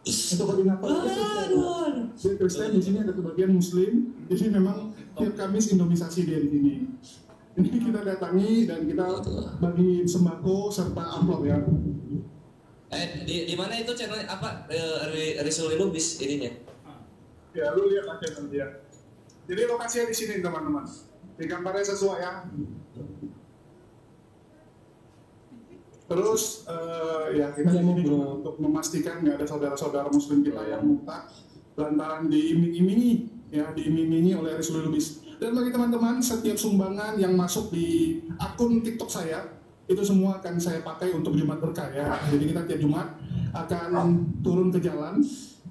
Untuk koordinator dia Kristen, di sini ada sebagian Muslim. Jadi memang tiap Kamis Indomisasi dia di sini. Ini kita datangi dan kita bagi sembako serta amplop ya. Di mana itu channel apa? Rizul Lubis ininya. Ya, lu lihat aja nanti ya. Jadi lokasinya di sini teman-teman. Di gambarnya sesuai ya. Terus ya kita di sini juga untuk memastikan nggak ada saudara-saudara Muslim kita yang murtad lantaran diiming-imingi oleh Rizul Lubis. Dan bagi teman-teman, setiap sumbangan yang masuk di akun TikTok saya itu semua akan saya pakai untuk Jumat Berkah ya. Jadi kita tiap Jumat akan turun ke jalan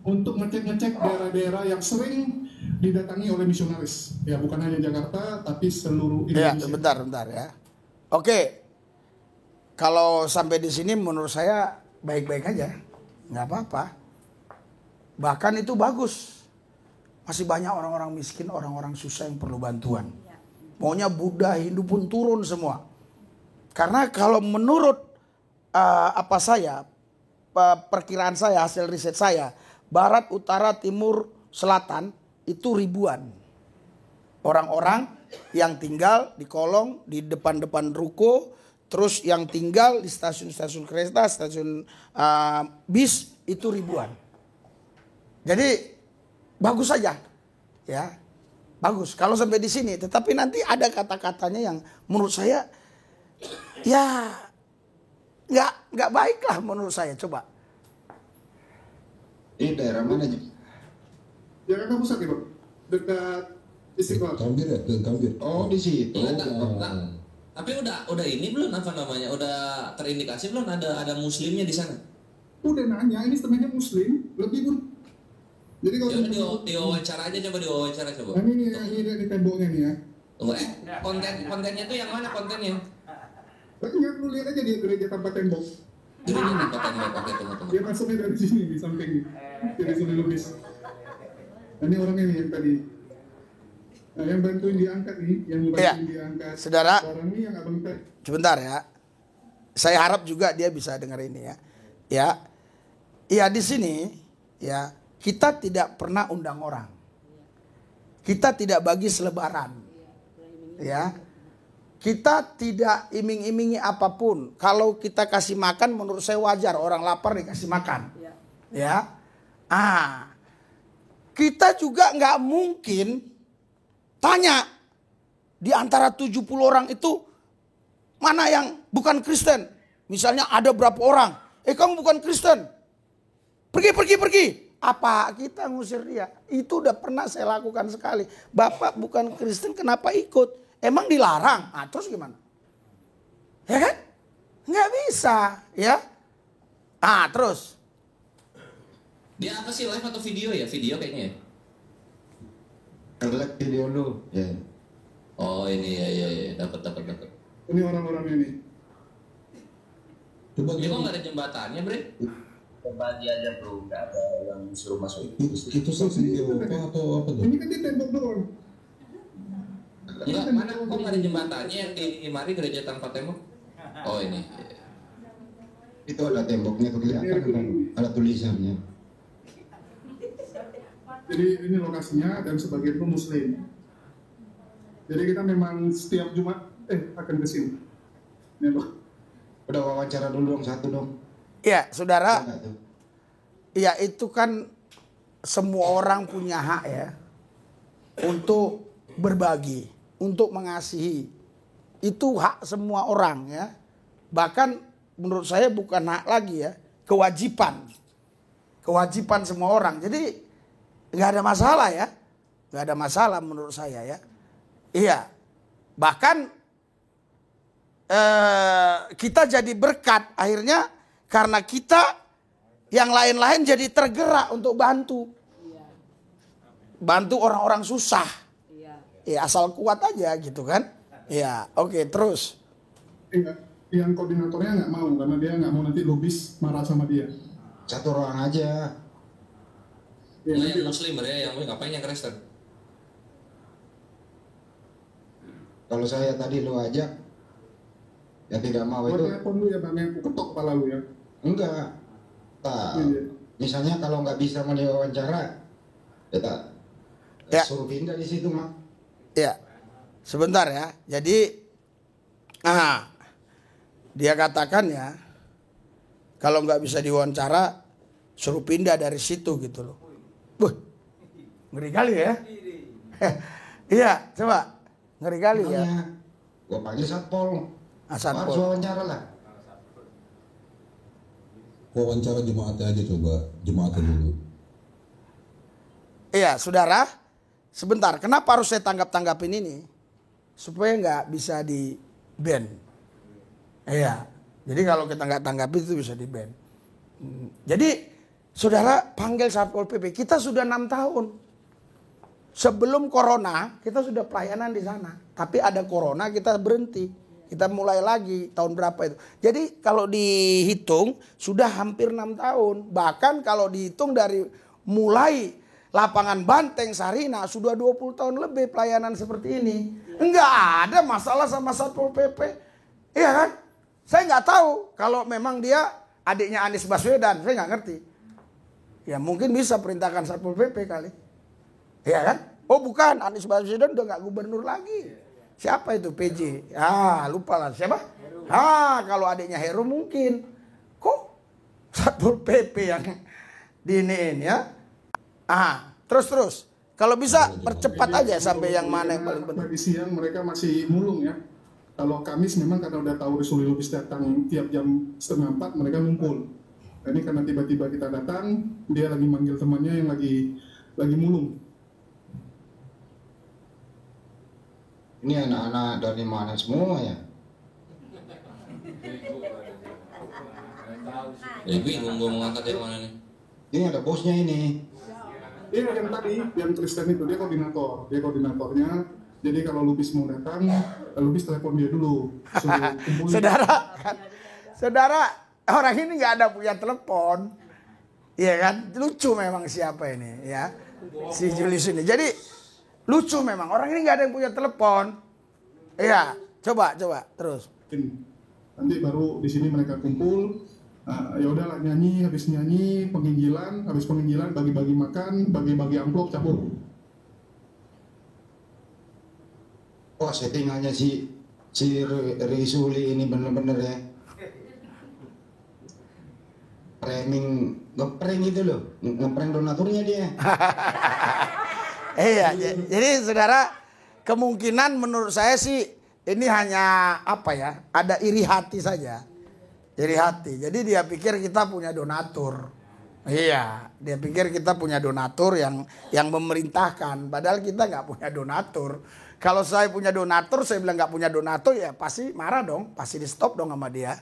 untuk ngecek daerah-daerah yang sering didatangi oleh misionaris. Ya, bukan hanya Jakarta tapi seluruh Indonesia. Ya, bentar ya. Oke. Kalau sampai di sini menurut saya baik-baik aja. Nggak apa-apa. Bahkan itu bagus. Masih banyak orang-orang miskin, orang-orang susah yang perlu bantuan. Maunya Buddha, Hindu pun turun semua. Karena kalau menurut perkiraan saya, hasil riset saya, barat, utara, timur, selatan itu ribuan orang-orang yang tinggal di kolong, di depan-depan ruko, terus yang tinggal di stasiun-stasiun kereta, stasiun bis itu ribuan. Jadi bagus saja, ya, bagus kalau sampai di sini. Tetapi nanti ada kata-katanya yang menurut saya, ya, nggak baik lah menurut saya. Coba. Ini daerah mana aja? Jakarta Pusat ya, Bang. Dekat Istiqlal. Gambir. Oh, di situ. Tapi udah ini belum apa namanya? Udah terindikasi belum ada muslimnya di sana? Udah nanya, ini sebenarnya Muslim, lebih pun. Jadi kalau diwawancara aja, coba diwawancara coba. Nah, ini di temboknya nih ya. Tunggu, kontennya tuh yang mana kontennya? Banyak, lu lihat aja di gereja tanpa tembok. Gereja tanpa tembok, oke tunggu. Dia masuknya dari sini, di samping nih. Dari sini Lubis. Nah, ini orangnya nih yang tadi. Nah, yang bantuin diangkat nih, yang bantuin diangkat. Saudara, orang ini yang abang tadi. Sebentar ya. Saya harap juga dia bisa dengar ini ya. Ya di sini ya kita tidak pernah undang orang. Kita tidak bagi selebaran. Ya. Kita tidak iming-imingi apapun. Kalau kita kasih makan menurut saya wajar, orang lapar dikasih makan. Ya. Kita juga nggak mungkin tanya di antara 70 orang itu mana yang bukan Kristen. Misalnya ada berapa orang? Kamu bukan Kristen. Pergi. Apa kita ngusir dia? Itu udah pernah saya lakukan sekali. Bapak bukan Kristen, kenapa ikut? Emang dilarang? Terus gimana? Ya kan? Nggak bisa, ya. Terus. Dia apa sih, live atau video ya? Video kayaknya ya? Live video lu. Ya. Oh ini ya. Dapat. Ini orang-orangnya nih. Coba Dia kok nggak ada jembatannya, Bre? Coba dia aja bro, nggak ada yang disuruh masuk. Itu video apa atau apa tuh? Ini kan di tembok doang. Enggak, mana kok nggak ada jembatannya yang di mari gereja tanpa tembok? Oh ini. Itu ada temboknya kelihatan kan? Ada tulisannya. Jadi ini lokasinya dan sebagian itu Muslim. Jadi kita memang setiap Jumat akan ke sini. Nih, Bang. Udah wawancara dulu dong, satu dong. Ya, saudara. Ya itu kan semua orang punya hak ya. Untuk berbagi, untuk mengasihi. Itu hak semua orang ya. Bahkan menurut saya bukan hak lagi ya, kewajiban. Kewajiban semua orang. Jadi nggak ada masalah ya. Nggak ada masalah menurut saya ya. Iya. Bahkan kita jadi berkat akhirnya karena kita yang lain-lain jadi tergerak untuk bantu. Bantu orang-orang susah. Ya asal kuat aja gitu kan. Ya oke, terus. Yang koordinatornya nggak mau karena dia nggak mau nanti Lubis marah sama dia. Satu orang aja. Ya, yang Muslim ya, yang ngapain yang Kristen? Kalau saya tadi lu ajak, ya tidak mau itu. Telepon lu ya Bang, aku ketok kepala lu ya. Enggak. Iya. misalnya kalau nggak bisa mau diwawancara, Ya. suruh pindah di situ, Mak. Ya, sebentar ya. Jadi, dia katakan ya, kalau nggak bisa diwawancara, suruh pindah dari situ gitu loh. Buh, ngeri kali ya. Iya, coba. Ngeri kali ya. Gua panggil satpol. Satpol. Harus wawancara lah. Wawancara jemaatnya aja coba, jemaatnya dulu. Iya, saudara. Sebentar, kenapa harus saya tanggapin ini? Supaya nggak bisa di ban. Iya. Jadi kalau kita nggak tanggapi itu bisa di ban. Jadi, saudara panggil Satpol PP. Kita sudah 6 tahun. Sebelum corona, kita sudah pelayanan di sana. Tapi ada corona, kita berhenti. Kita mulai lagi tahun berapa itu. Jadi kalau dihitung sudah hampir 6 tahun. Bahkan kalau dihitung dari mulai lapangan Banteng Sarina sudah 20 tahun lebih pelayanan seperti ini. Enggak ada masalah sama Satpol PP. Iya kan? Saya nggak tahu kalau memang dia adiknya Anies Baswedan. Saya nggak ngerti. Ya mungkin bisa perintahkan Satpol PP kali. Iya kan? Oh bukan, Anies Baswedan udah nggak gubernur lagi. Siapa itu PJ? Lupa lah. Siapa? Kalau adiknya Heru mungkin. Kok Satpol PP yang diiniin ya? Terus. Kalau bisa percepat aja sampai yang mana yang paling penting. Tadi siang mereka masih mulung ya. Kalau Kamis memang karena udah tahu Resulil Lubis datang tiap jam 3:30 mereka ngumpul. Nah, ini karena tiba-tiba kita datang, dia lagi manggil temannya yang lagi mulung. Ini anak-anak dari mana semua ya? Bingung gue mau ngangkat dari mana nih. Ini ada bosnya ini. Iya yang tadi, yang Kristen itu dia koordinatornya. Jadi kalau Lubis mau datang, Lubis telepon dia dulu. Saudara, orang ini nggak ada punya telepon, iya kan? Lucu memang siapa ini, ya, si Julius ini. Jadi lucu memang orang ini nggak ada yang punya telepon. Iya, coba terus. Nanti baru di sini mereka kumpul. Ya udahlah nyanyi, habis penginjilan bagi-bagi makan, bagi-bagi amplop cabut. Wah, settingannya si Risuli ini bener-bener ya. Ngeprank itu loh, ngeprank donaturnya dia. Iya, jadi saudara, kemungkinan menurut saya sih ini hanya ada iri hati saja. Iri hati. Jadi dia pikir kita punya donatur. Iya, dia pikir kita punya donatur yang memerintahkan. Padahal kita nggak punya donatur. Kalau saya punya donatur, saya bilang nggak punya donatur, ya pasti marah dong, pasti di stop dong sama dia.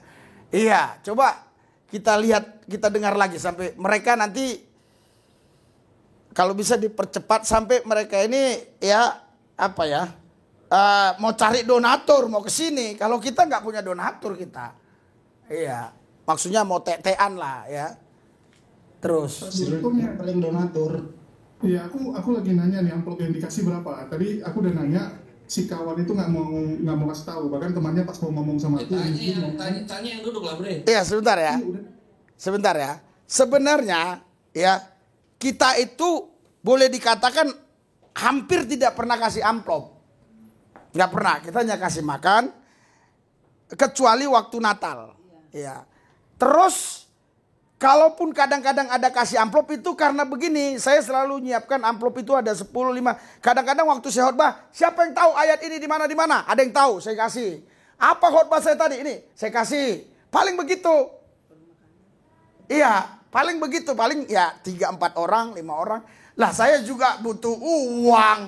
Iya, coba kita lihat, kita dengar lagi sampai mereka nanti kalau bisa dipercepat sampai mereka ini mau cari donatur, mau ke sini. Kalau kita nggak punya donatur kita, iya, maksudnya mau tetean lah ya. Terus. Sebetulnya paling donatur. Iya, aku lagi nanya nih amplop yang dikasih berapa. Tadi aku udah nanya, si kawan itu nggak mau kasih tahu. Bahkan temannya pas mau ngomong sama aku, Tanya yang duduk lah, Bre. Iya, sebentar ya. Sebenarnya ya kita itu boleh dikatakan hampir tidak pernah kasih amplop. Nggak pernah. Kita hanya kasih makan kecuali waktu Natal. Ya. Terus kalaupun kadang-kadang ada kasih amplop itu karena begini, saya selalu nyiapkan amplop itu ada 10, 5. Kadang-kadang waktu saya khotbah, siapa yang tahu ayat ini di mana? Ada yang tahu, saya kasih. Apa khotbah saya tadi ini? Saya kasih. Paling begitu. Iya, paling begitu. Paling ya 3-4 orang, 5 orang. Lah saya juga butuh uang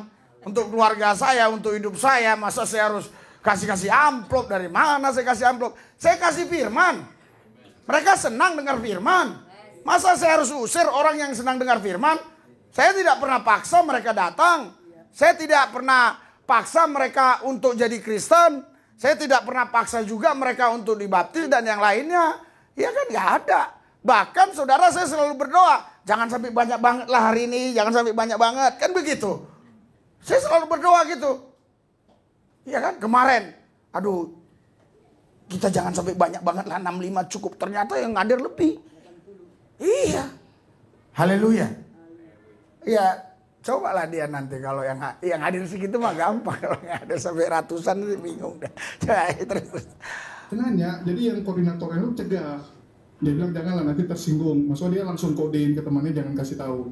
untuk keluarga saya, untuk hidup saya. Masa saya harus kasih amplop? Dari mana saya kasih amplop? Saya kasih firman. Mereka senang dengar firman. Masa saya harus usir orang yang senang dengar firman? Saya tidak pernah paksa mereka datang. Saya tidak pernah paksa mereka untuk jadi Kristen. Saya tidak pernah paksa juga mereka untuk dibaptis dan yang lainnya. Ya kan nggak ada. Bahkan saudara, saya selalu berdoa, jangan sampai banyak banget lah hari ini, jangan sampai banyak banget. Kan begitu. Saya selalu berdoa gitu. Iya kan, kemarin. Aduh, kita jangan sampai banyak banget lah, 65 cukup. Ternyata yang ngadir lebih. Iya. Haleluya. Ya, cobalah dia nanti kalau yang hadir segitu mah gampang, kalau yang ada sampai ratusan sih bingung dah. Terus. Sengaja, jadi yang koordinatornya itu cegah. Dia bilang janganlah nanti tersinggung. Maksudnya dia langsung kodein ke temannya jangan kasih tahu.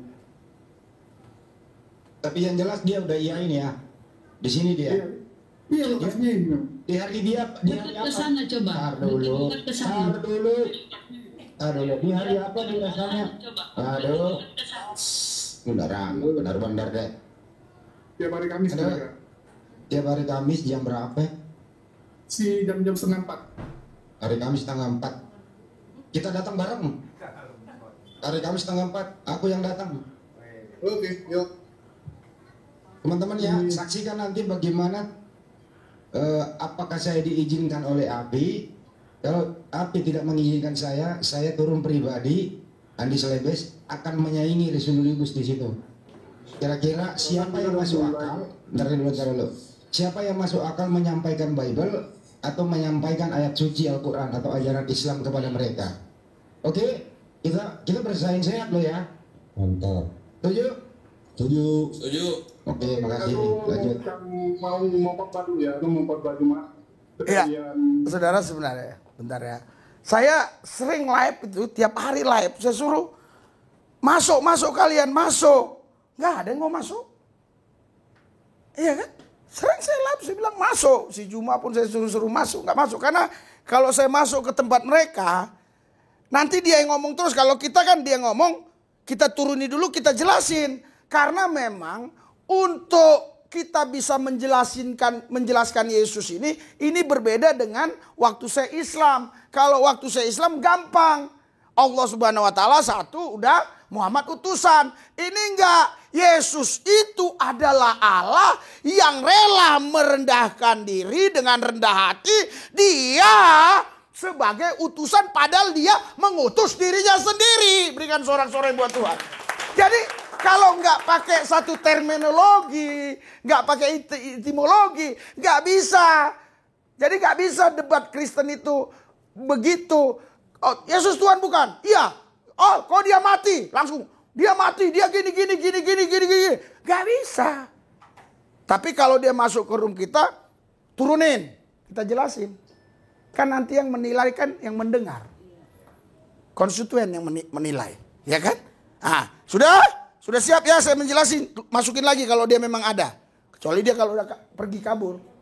Tapi yang jelas dia udah iyain ya. Di sini dia. Iya lokasinya ini. Di hari dia di hari apa? Kesana coba. Tar dulu. Di hari apa di rasanya? Aduh. Udah ramai, benar-benar deh. Tiap hari Kamis Ada. mereka. Tiap hari Kamis jam berapa? Si jam-jam 3:30. Hari Kamis tanggal 4. Kita datang bareng. Hari Kamis tanggal 4, aku yang datang. Oke, yuk. Teman-teman ya, saksikan nanti bagaimana apakah saya diizinkan oleh API. Kalau API tidak mengizinkan saya turun pribadi, Andi Selebes akan menyaingi Resululibus di situ. Kira-kira siapa yang masuk akal? Bentar dulu. Siapa yang masuk akal menyampaikan Bible atau menyampaikan ayat suci Al-Quran atau ajaran Islam kepada mereka? Oke, kita bersaing sehat loh ya. Mantap. Setuju? Setuju. Oke, makasih. Lanjut. Mau khotbah dulu ya, mau khotbah Jumat. Iya, saudara sebenarnya, bentar ya. Saya sering live itu, tiap hari live. Saya suruh, masuk kalian, masuk. Nggak ada yang mau masuk. Iya kan? Sering saya live, saya bilang masuk. Si Juma pun saya suruh masuk, nggak masuk. Karena kalau saya masuk ke tempat mereka, nanti dia yang ngomong terus. Kalau kita kan dia ngomong, kita turuni dulu, kita jelasin. Karena memang untuk kita bisa menjelaskan Yesus ini berbeda dengan waktu saya Islam. Kalau waktu saya Islam gampang. Allah Subhanahu wa taala satu, udah Muhammad utusan. Ini enggak. Yesus itu adalah Allah yang rela merendahkan diri dengan rendah hati. Dia sebagai utusan padahal dia mengutus dirinya sendiri. Berikan sorak-sorai buat Tuhan. Jadi kalau nggak pakai satu terminologi, nggak pakai etimologi, nggak bisa. Jadi nggak bisa debat Kristen itu begitu. Oh, Yesus Tuhan bukan? Iya. Oh, kok dia mati? Langsung dia mati, dia gini. Nggak bisa. Tapi kalau dia masuk ke room kita, turunin, kita jelasin. Kan nanti yang menilai kan yang mendengar. Konstituen yang menilai, ya kan? Ah, sudah siap ya saya menjelasin. Masukin lagi kalau dia memang ada. Kecuali dia kalau udah pergi kabur.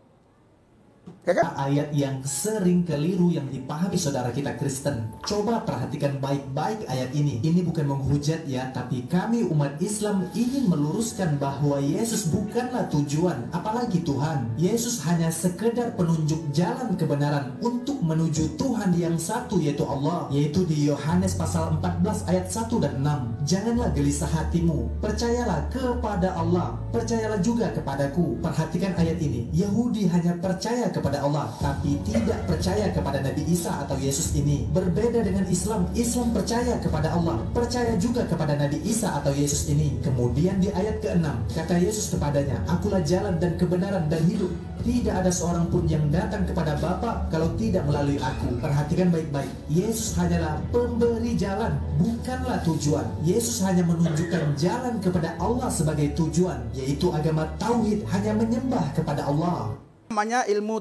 Ya kan? Ayat yang sering keliru yang dipahami saudara kita Kristen. Coba perhatikan baik-baik ayat ini. Ini bukan menghujat ya, tapi kami umat Islam ingin meluruskan bahwa Yesus bukanlah tujuan, apalagi Tuhan. Yesus hanya sekedar penunjuk jalan kebenaran untuk menuju Tuhan yang satu, yaitu Allah. Yaitu di Yohanes pasal 14 ayat 1 dan 6. Janganlah gelisah hatimu, percayalah kepada Allah, percayalah juga kepadaku. Perhatikan ayat ini. Yahudi hanya percaya kepada Allah, tapi tidak percaya kepada Nabi Isa atau Yesus ini. Berbeda dengan Islam. Islam percaya kepada Allah, percaya juga kepada Nabi Isa atau Yesus ini. Kemudian di ayat ke-6 kata Yesus kepadanya, akulah jalan dan kebenaran dan hidup. Tidak ada seorang pun yang datang kepada Bapa kalau tidak melalui aku. Perhatikan baik-baik. Yesus hanyalah pemberi jalan, bukanlah tujuan. Yesus hanya menunjukkan jalan kepada Allah sebagai tujuan, yaitu agama tauhid, hanya menyembah kepada Allah. Namanya ilmu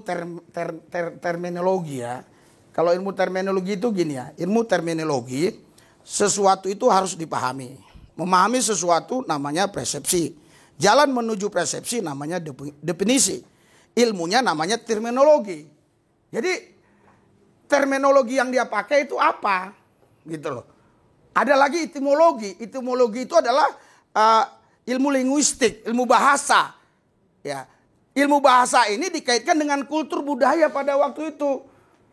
terminologi ya. Kalau ilmu terminologi itu gini ya. Ilmu terminologi, sesuatu itu harus dipahami. Memahami sesuatu namanya persepsi. Jalan menuju persepsi namanya definisi. Ilmunya namanya terminologi. Jadi terminologi yang dia pakai itu apa? Gitu loh. Ada lagi etimologi. Etimologi itu adalah ilmu linguistik, ilmu bahasa. Ya. Ilmu bahasa ini dikaitkan dengan kultur budaya pada waktu itu.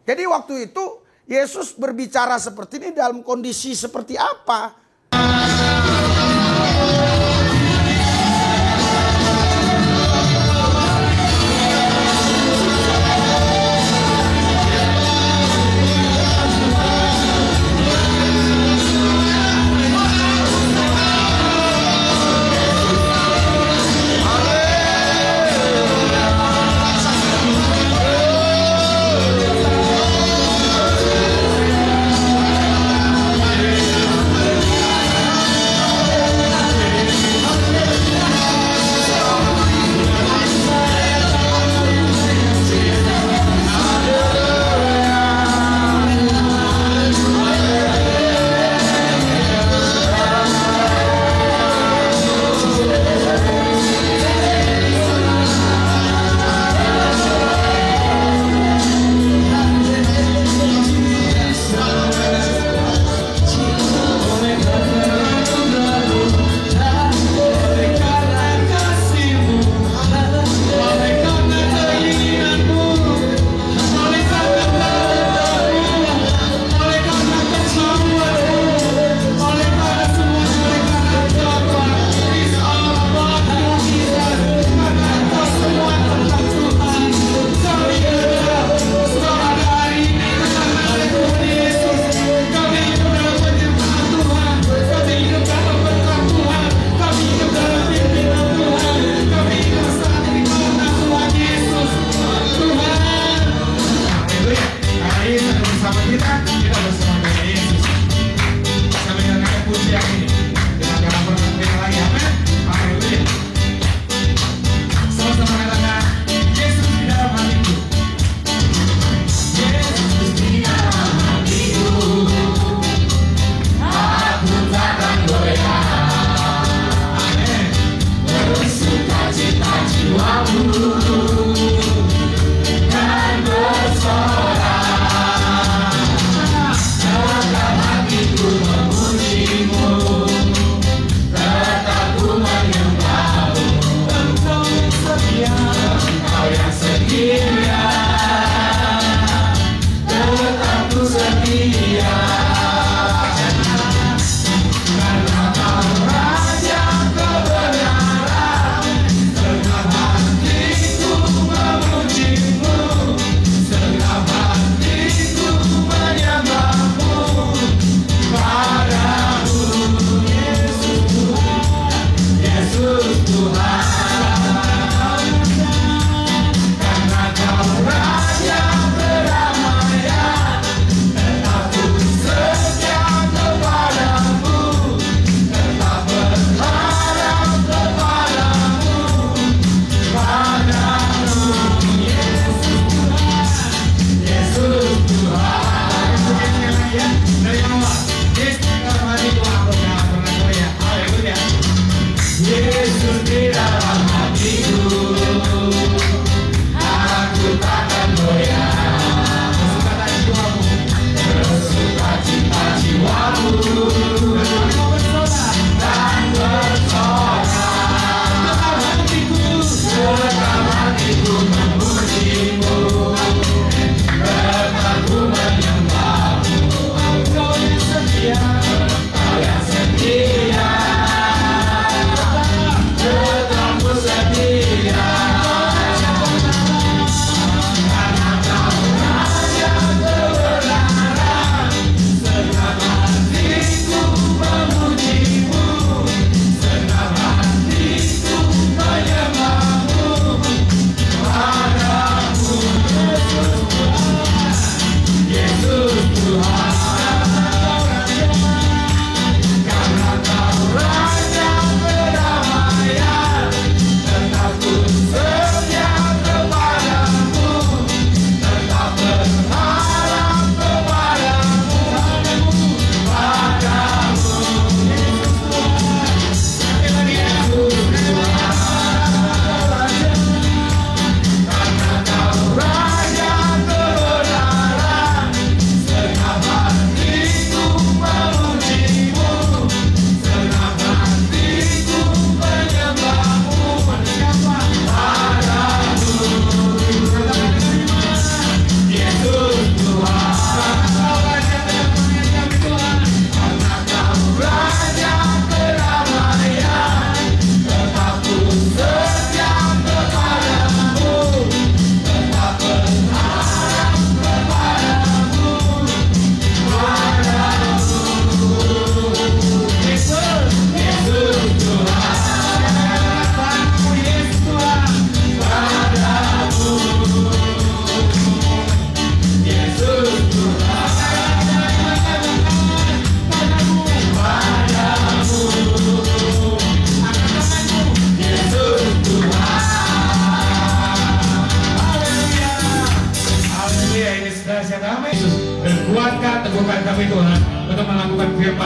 Jadi waktu itu Yesus berbicara seperti ini dalam kondisi seperti apa?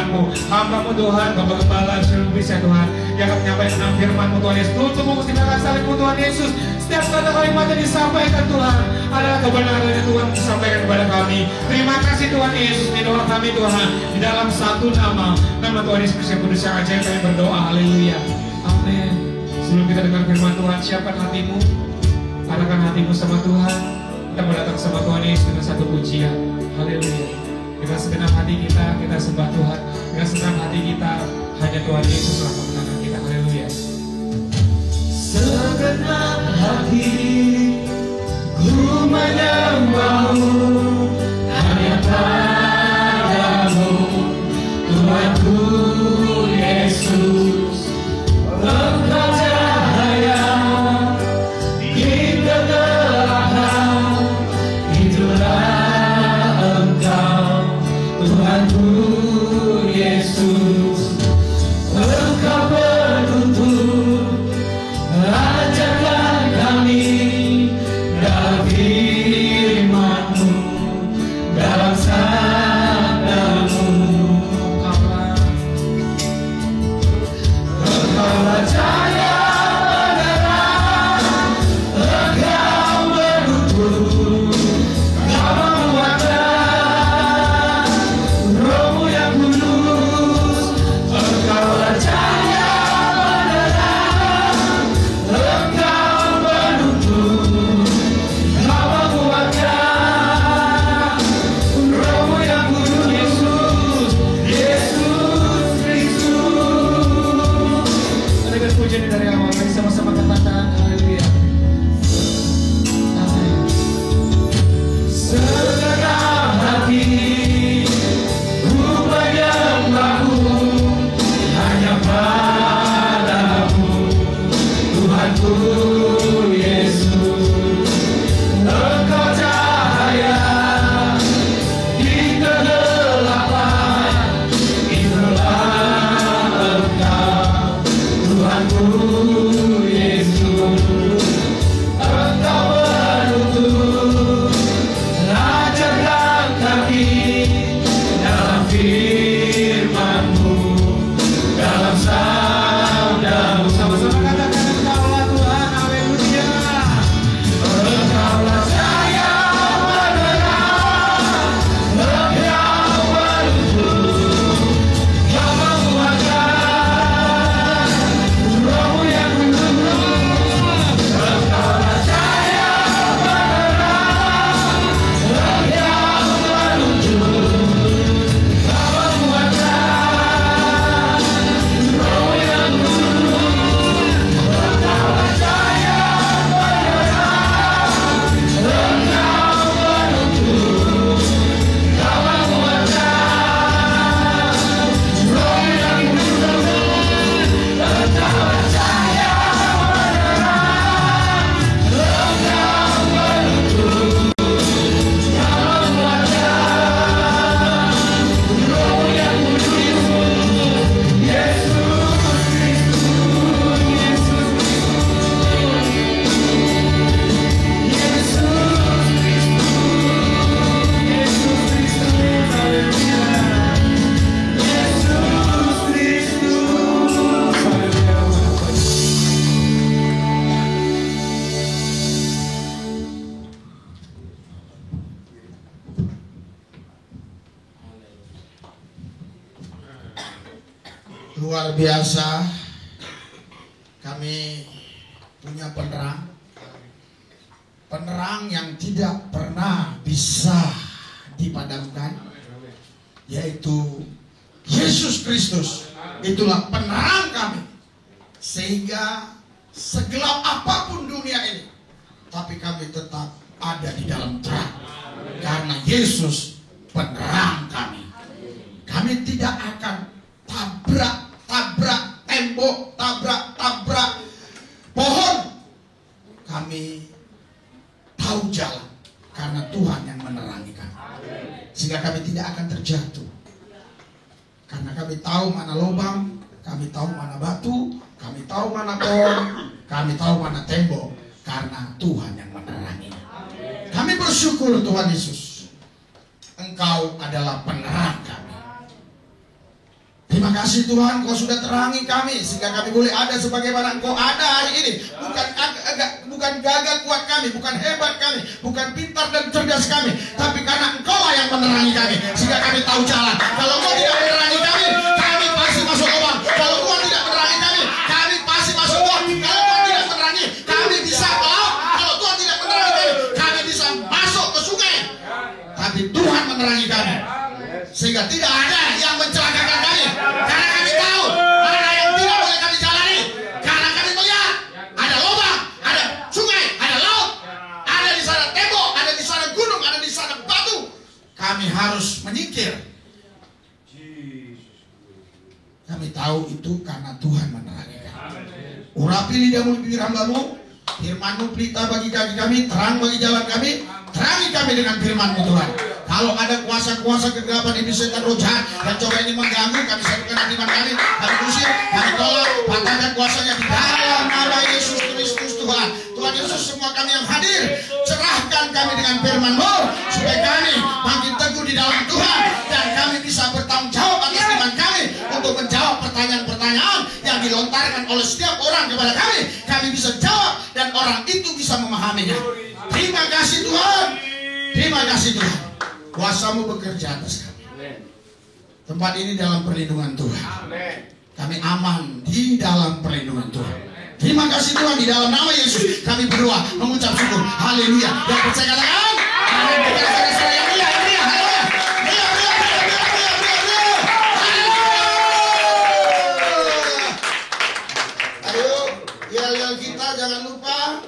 firman-Mu. Hamba-Mu Tuhan, Bapak Gembala Lubis ya Tuhan, yang akan menyampaikan firman-Mu Tuhan Yesus. Tutup mengustikan salib-Mu Tuhan Yesus. Setiap kata kalimat yang disampaikan Tuhan adalah kebenaran yang Tuhan disampaikan kepada kami. Terima kasih Tuhan Yesus. Ini doa kami Tuhan, di dalam satu nama Tuhan Yesus Kristus yang kudus yang ajaib kami berdoa. Haleluya. Amin. Sebelum kita dengar firman Tuhan, siapkan hatimu, arahkan hatimu sama Tuhan. Kita mau datang sama Tuhan Yesus dengan satu pujian. Haleluya. Dengan segenap hati kita sembah Tuhan. Dengan segenap hati kita, hanya Tuhan Yesus yang mengenangkan kita. Haleluya. Segenap hati ku menyembah-Mu, hanya Padamu Tuhanku Yesus. Engkau cahaya di kegelapan, itulah Engkau Tuhanku Yesus. Engkau penuntut, ajarkan kami dalam firman-Mu, dalam sabda-Mu. Engkaulah cahaya penerang, Engkau menuntut, Engkau menguatkan Roh-Mu yang kudus. Engkaulah cahaya penerang, Engkau menuntut, Engkau menguatkan Roh-Mu yang kudus. Yesus, Yesus Kristus. Ada pujian dari awal, mari sama-sama katakan haleluya. Amin. Segenap hati ku menyembah-Mu, hanya Padamu Tuhanku Yesus. Engkau cahaya di kegelapan, itulah Engkau Tuhanku Yesus. Engkau menuntut, ajarkan kami dalam firman-Mu, dalam sabda-Mu. Sama-sama katakan Engkaulah Tuhan. Haleluya. Engkaulah cahaya penerang, Engkau menuntut, Engkau menguatkan Roh-Mu yang kudus. Engkaulah cahaya penerang, Engkau menuntut, Engkau menguatkan Roh yang kudus. Engkaulah cahaya penerang, Engkau menuntut, Engkau menguatkan Roh yang kudus. Engkaulah cahaya penerang, Engkau menuntut, Engkau menguatkan Roh yang kudus. Yesus Kristus, Yesus Luar biasa. Kami punya penerang yang tidak pernah bisa dipadamkan, yaitu Yesus Kristus. Itulah penerang kami, sehingga segelap apapun dunia ini, tapi kami tetap ada di dalam terang, karena Yesus penerang kami. Kami tidak akan tabrak tembok, tabrak pohon. Kami tahu jalan karena Tuhan yang menerangi kami, sehingga kami tidak akan terjatuh. Karena kami tahu mana lubang, kami tahu mana batu, kami tahu mana pohon, kami tahu mana tembok, karena Tuhan yang menerangi. Kami bersyukur Tuhan Yesus, Engkau adalah penerang kami. Terima kasih Tuhan, Kau sudah terangi kami sehingga kami boleh ada sebagaimana Engkau ada hari ini. Bukan gagah kuat kami, bukan hebat kami, bukan pintar dan cerdas kami, tapi karena Engkau lah yang menerangi kami sehingga kami tahu jalan. Kalau Engkau tidak menerangi kami, kami pasti masuk lubang. Kalau Engkau tidak menerangi kami, kami pasti masuk lubang. Kalau Engkau tidak menerangi, kami bisa ke laut. Kalau Tuhan tidak menerangi kami, kami bisa masuk ke sungai. Tapi Tuhan menerangi kami sehingga tidak ada yang mencelakakan kami, karena kami tahu mana yang tidak boleh kami jalani, karena kami melihat ada lubang, ada sungai, ada laut, ada di sana tembok, ada di sana gunung, ada di sana batu. Kami harus menyingkir. Kami tahu itu karena Tuhan menerangi kami. Urapi lidahmu di bibir hamba-Mu, firman-Mu pelita bagi kaki kami, terang bagi jalan kami. Terangi kami dengan firman-Mu Tuhan. Kalau ada kuasa-kuasa kegelapan iblis setan roh jahat yang coba ini mengganggu, kami satukan iman kami usir, kami tolak, patahkan kuasanya di dalam nama Yesus Kristus Tuhan. Tuhan Yesus, semua kami yang hadir, cerahkan kami dengan firman-Mu supaya kami makin teguh di dalam Tuhan dan kami bisa bertanggung jawab atas iman kami untuk menjawab pertanyaan-pertanyaan yang dilontarkan oleh setiap orang kepada kami. Kami bisa jawab dan orang itu bisa memahaminya. Terima kasih Tuhan. Terima kasih Tuhan. Kuasa-Mu bekerja atas kami. Tempat ini dalam perlindungan Tuhan. Kami aman di dalam perlindungan Tuhan. Terima kasih Tuhan, di dalam nama Yesus kami berdoa mengucap syukur. Haleluya. Yang percaya katakan amin. Ayo, yel-yel kita jangan lupa.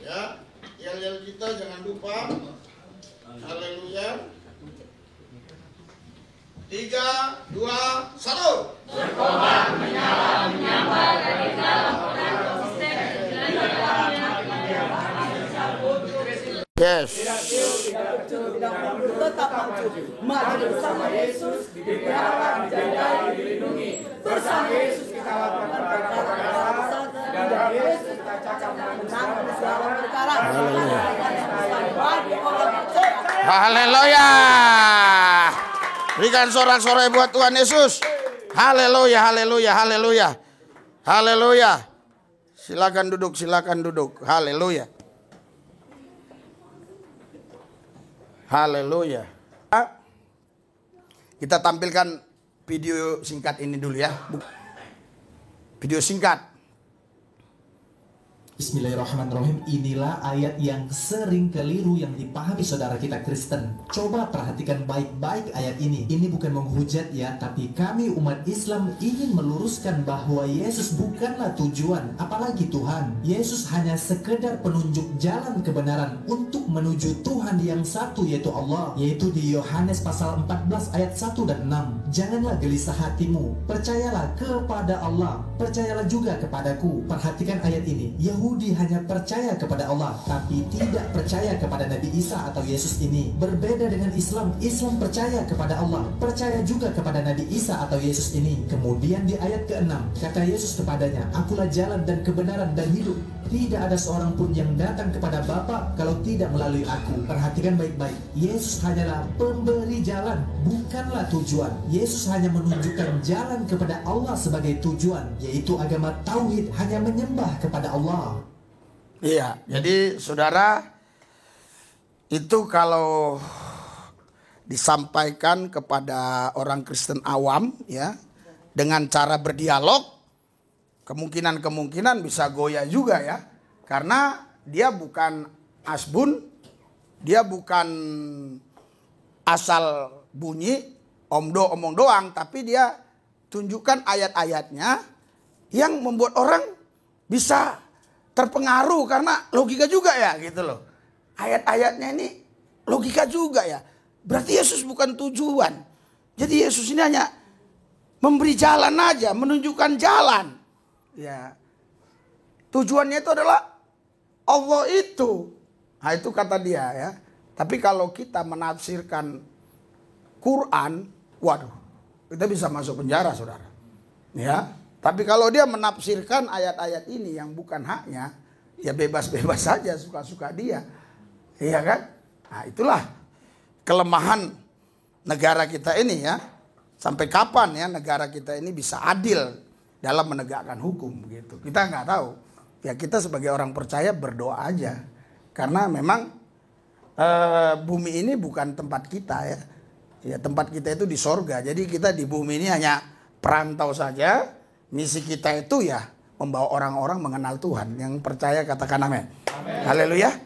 Ya, yel-yel kita jangan lupa. Haleluya. 3, 2, 1. Berkobar, menyala, menyambar dari dalam dan konsisten. Yes. Tetap maju, maju bersama Yesus, dijaga, dijaga, dilindungi. Bersama Yesus kita lakukan perkara-perkara dan Yesus kita cakap menang segala perkara. Haleluya. Berikan sorak-sorai buat Tuhan Yesus. Haleluya, haleluya, haleluya. Haleluya. Silakan duduk, silakan duduk. Haleluya. Haleluya. Kita tampilkan video singkat ini dulu ya. Video singkat. Bismillahirrahmanirrahim. Inilah ayat yang sering keliru yang dipahami saudara kita Kristen. Coba perhatikan baik-baik ayat ini. Ini bukan menghujat ya, tapi kami umat Islam ingin meluruskan bahwa Yesus bukanlah tujuan, apalagi Tuhan. Yesus hanya sekedar penunjuk jalan kebenaran untuk menuju Tuhan yang satu, yaitu Allah. Yaitu di Yohanes pasal 14 ayat 1 dan 6. Janganlah gelisah hatimu, percayalah kepada Allah, percayalah juga kepadaku. Perhatikan ayat ini. Yahudi hanya percaya kepada Allah, tapi tidak percaya kepada Nabi Isa atau Yesus ini. Berbeda dengan Islam. Islam percaya kepada Allah, percaya juga kepada Nabi Isa atau Yesus ini. Kemudian di ayat ke-6, kata Yesus kepadanya, "Akulah jalan dan kebenaran dan hidup. Tidak ada seorang pun yang datang kepada Bapa kalau tidak melalui aku." Perhatikan baik-baik. Yesus hanyalah pemberi jalan, bukanlah tujuan. Yesus hanya menunjukkan jalan kepada Allah sebagai tujuan, yaitu agama tauhid, hanya menyembah kepada Allah. Iya, jadi saudara, itu kalau disampaikan kepada orang Kristen awam ya, dengan cara berdialog, kemungkinan bisa goyah juga ya. Karena dia bukan asbun, dia bukan asal bunyi omong doang, tapi dia tunjukkan ayat-ayatnya yang membuat orang bisa terpengaruh karena logika juga ya gitu loh. Ayat-ayatnya ini logika juga ya. Berarti Yesus bukan tujuan. Jadi Yesus ini hanya memberi jalan aja, menunjukkan jalan. Ya. Tujuannya itu adalah Allah itu. Nah itu kata dia ya. Tapi kalau kita menafsirkan Quran, waduh, kita bisa masuk penjara saudara. Ya. Tapi kalau dia menafsirkan ayat-ayat ini yang bukan haknya, ya bebas-bebas saja, suka-suka dia. Iya kan? Nah itulah kelemahan negara kita ini ya. Sampai kapan ya negara kita ini bisa adil dalam menegakkan hukum gitu. Kita nggak tahu. Ya kita sebagai orang percaya berdoa aja. Karena memang bumi ini bukan tempat kita ya. Ya tempat kita itu di sorga. Jadi kita di bumi ini hanya perantau saja. Misi kita itu ya membawa orang-orang mengenal Tuhan. Yang percaya katakan amin. Haleluya.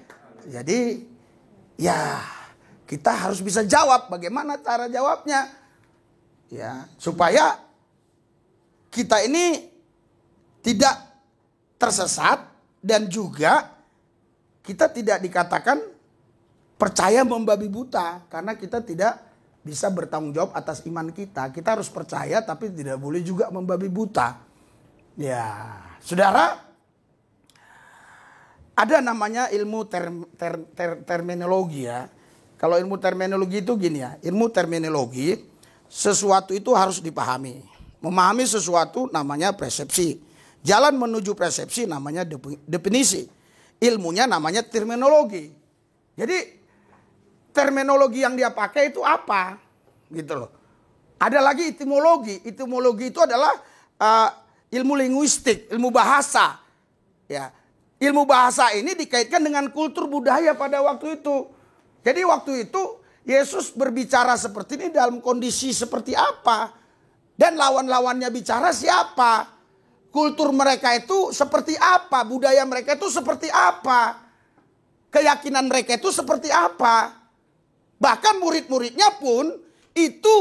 Jadi ya kita harus bisa jawab. Bagaimana cara jawabnya? Ya, supaya kita ini tidak tersesat dan juga kita tidak dikatakan percaya membabi buta karena kita tidak bisa bertanggung jawab atas iman kita. Kita harus percaya tapi tidak boleh juga membabi buta. Ya, saudara, ada namanya ilmu terminologi ya. Kalau ilmu terminologi itu gini ya, ilmu terminologi sesuatu itu harus dipahami. Memahami sesuatu namanya persepsi. Jalan menuju persepsi namanya definisi. Ilmunya namanya terminologi. Jadi terminologi yang dia pakai itu apa? Gitu loh. Ada lagi etimologi. Etimologi itu adalah ilmu linguistik, ilmu bahasa. Ya. Ilmu bahasa ini dikaitkan dengan kultur budaya pada waktu itu. Jadi waktu itu Yesus berbicara seperti ini dalam kondisi seperti apa? Dan lawan-lawannya bicara siapa? Kultur mereka itu seperti apa? Budaya mereka itu seperti apa? Keyakinan mereka itu seperti apa? Bahkan murid-muridnya pun itu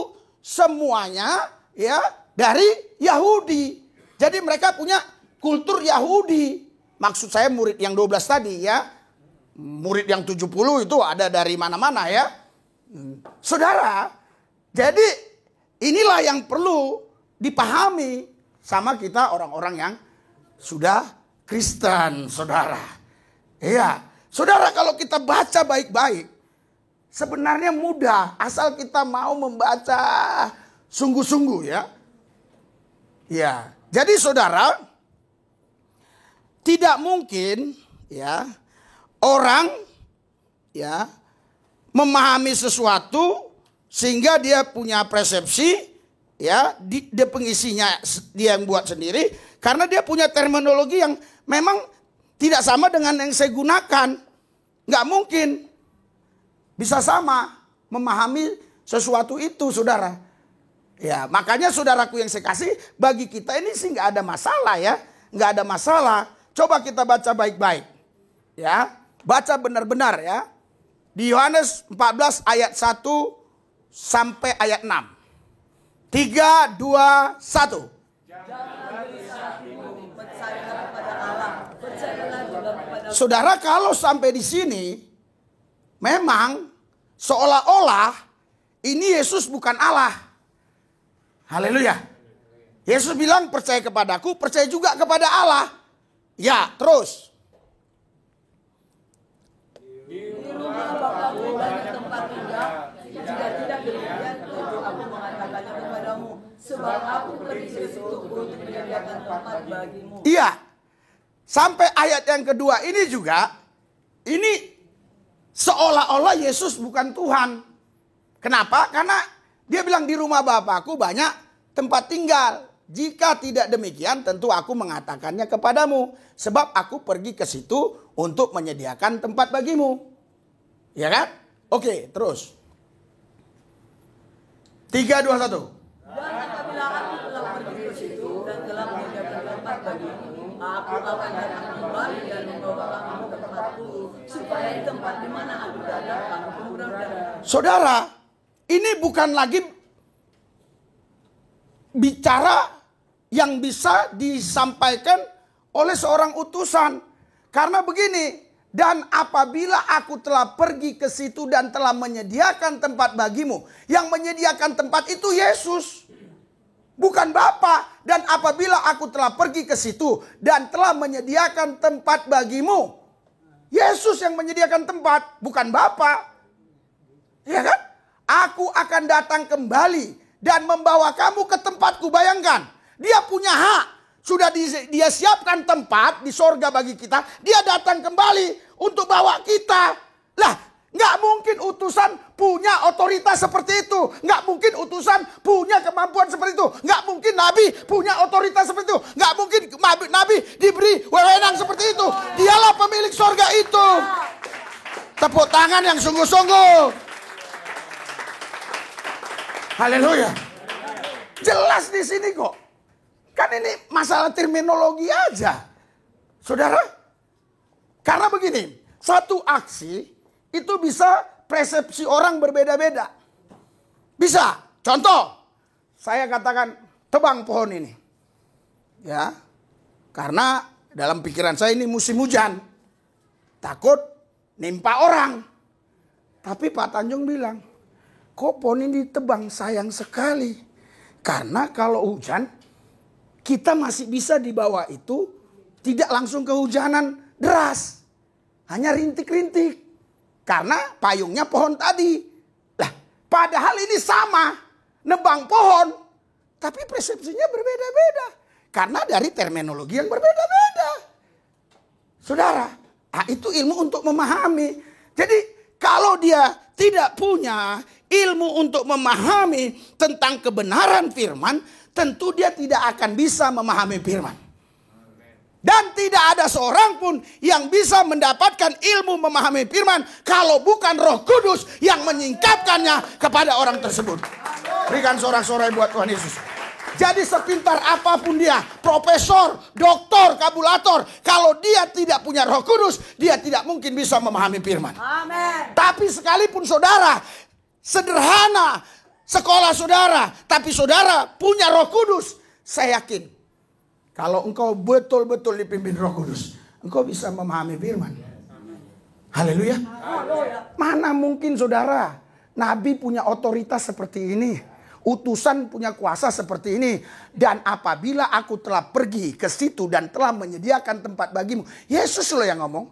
semuanya ya dari Yahudi. Jadi mereka punya kultur Yahudi. Maksud saya murid yang 12 tadi ya. Murid yang 70 itu ada dari mana-mana ya. Saudara, jadi inilah yang perlu dipahami sama kita orang-orang yang sudah Kristen, saudara. Iya, saudara kalau kita baca baik-baik, sebenarnya mudah asal kita mau membaca sungguh-sungguh ya. Ya, jadi saudara, tidak mungkin ya orang ya memahami sesuatu sehingga dia punya persepsi ya di pengisinya dia yang buat sendiri karena dia punya terminologi yang memang tidak sama dengan yang saya gunakan. Nggak mungkin bisa sama memahami sesuatu itu, saudara. Ya, makanya saudaraku yang saya kasih, bagi kita ini sih nggak ada masalah ya, nggak ada masalah. Coba kita baca baik-baik, ya, baca benar-benar ya. Di Yohanes 14 ayat 1 sampai ayat 6. 3, 2, 1. Saudara, kalau sampai di sini memang seolah-olah ini Yesus bukan Allah. Haleluya. Yesus bilang percaya kepadaku, percaya juga kepada Allah. Ya, terus. Bapakku banyak tempat tinggal, jika tidak demikian, tentu aku mengatakannya kepadamu, sebab aku pergi ke situ untuk menyediakan tempat bagimu. Iya, sampai ayat yang kedua ini juga, ini seolah-olah Yesus bukan Tuhan. Kenapa? Karena dia bilang di rumah Bapakku banyak tempat tinggal. Jika tidak demikian, tentu aku mengatakannya kepadamu, sebab aku pergi ke situ untuk menyediakan tempat bagimu. Ya kan? Oke, terus. 3, 2, 1. Dan apabila aku telah pergi ke situ dan telah menyediakan tempat bagimu, aku akan datang kembali dan membawa kamu ke tempatku, supaya di tempat di mana aku berada, kamu pun berada. Saudara, ini bukan lagi bicara yang bisa disampaikan oleh seorang utusan. Karena begini, dan apabila aku telah pergi ke situ dan telah menyediakan tempat bagimu. Yang menyediakan tempat itu Yesus, bukan Bapa. Dan apabila aku telah pergi ke situ dan telah menyediakan tempat bagimu. Yesus yang menyediakan tempat, bukan Bapa. Ya kan? Aku akan datang kembali dan membawa kamu ke tempatku. Bayangkan, dia punya hak. Sudah dia siapkan tempat di sorga bagi kita. Dia datang kembali untuk bawa kita. Lah, Nggak mungkin utusan punya otoritas seperti itu. Nggak mungkin utusan punya kemampuan seperti itu. Nggak mungkin nabi punya otoritas seperti itu. Nggak mungkin nabi diberi wewenang seperti itu. Dialah pemilik sorga itu. Tepuk tangan yang sungguh-sungguh. Haleluya. Jelas di sini kok. Kan ini masalah terminologi aja. Saudara. Karena begini. Satu aksi itu bisa persepsi orang berbeda-beda. Bisa. Contoh, saya katakan tebang pohon ini. Ya. Karena dalam pikiran saya ini musim hujan. Takut nimpa orang. Tapi Pak Tanjung bilang, kok pohon ini ditebang, sayang sekali. Karena kalau hujan, kita masih bisa di bawah itu tidak langsung kehujanan deras. Hanya rintik-rintik. Karena payungnya pohon tadi. Lah, padahal ini sama. Nebang pohon. Tapi persepsinya berbeda-beda. Karena dari terminologi yang berbeda-beda. Saudara, itu ilmu untuk memahami. Jadi kalau dia tidak punya ilmu untuk memahami tentang kebenaran firman, tentu dia tidak akan bisa memahami firman. Dan tidak ada seorang pun yang bisa mendapatkan ilmu memahami firman kalau bukan Roh Kudus yang menyingkapkannya kepada orang tersebut. Berikan sorak-sorai buat Tuhan Yesus. Jadi sepintar apapun dia, profesor, doktor, kabulator, kalau dia tidak punya Roh Kudus, dia tidak mungkin bisa memahami firman. Amin. Tapi sekalipun saudara sederhana sekolah saudara, tapi saudara punya Roh Kudus, saya yakin kalau engkau betul-betul dipimpin Roh Kudus, engkau bisa memahami firman. Haleluya. Mana mungkin saudara, nabi punya otoritas seperti ini, utusan punya kuasa seperti ini. Dan apabila aku telah pergi ke situ dan telah menyediakan tempat bagimu, Yesus loh yang ngomong,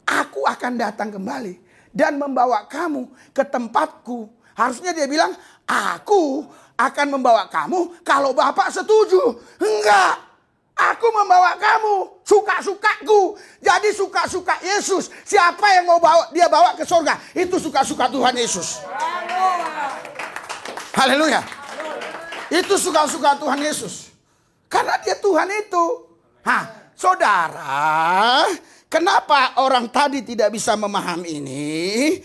aku akan datang kembali dan membawa kamu ke tempatku. Harusnya dia bilang, aku akan membawa kamu kalau Bapak setuju. Enggak. Aku membawa kamu suka-sukaku. Jadi suka-suka Yesus. Siapa yang mau dia bawa ke surga, itu suka-suka Tuhan Yesus. Haleluya. Itu suka-suka Tuhan Yesus. Karena dia Tuhan itu. Saudara, kenapa orang tadi tidak bisa memahami ini?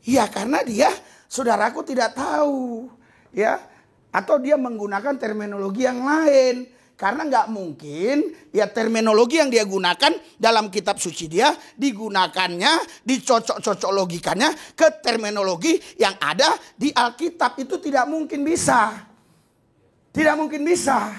Ya karena dia, saudaraku tidak tahu. Ya, atau dia menggunakan terminologi yang lain. Karena nggak mungkin ya terminologi yang dia gunakan dalam kitab suci dia digunakannya, dicocok-cocok logikanya ke terminologi yang ada di Alkitab. Itu tidak mungkin bisa. Tidak mungkin bisa.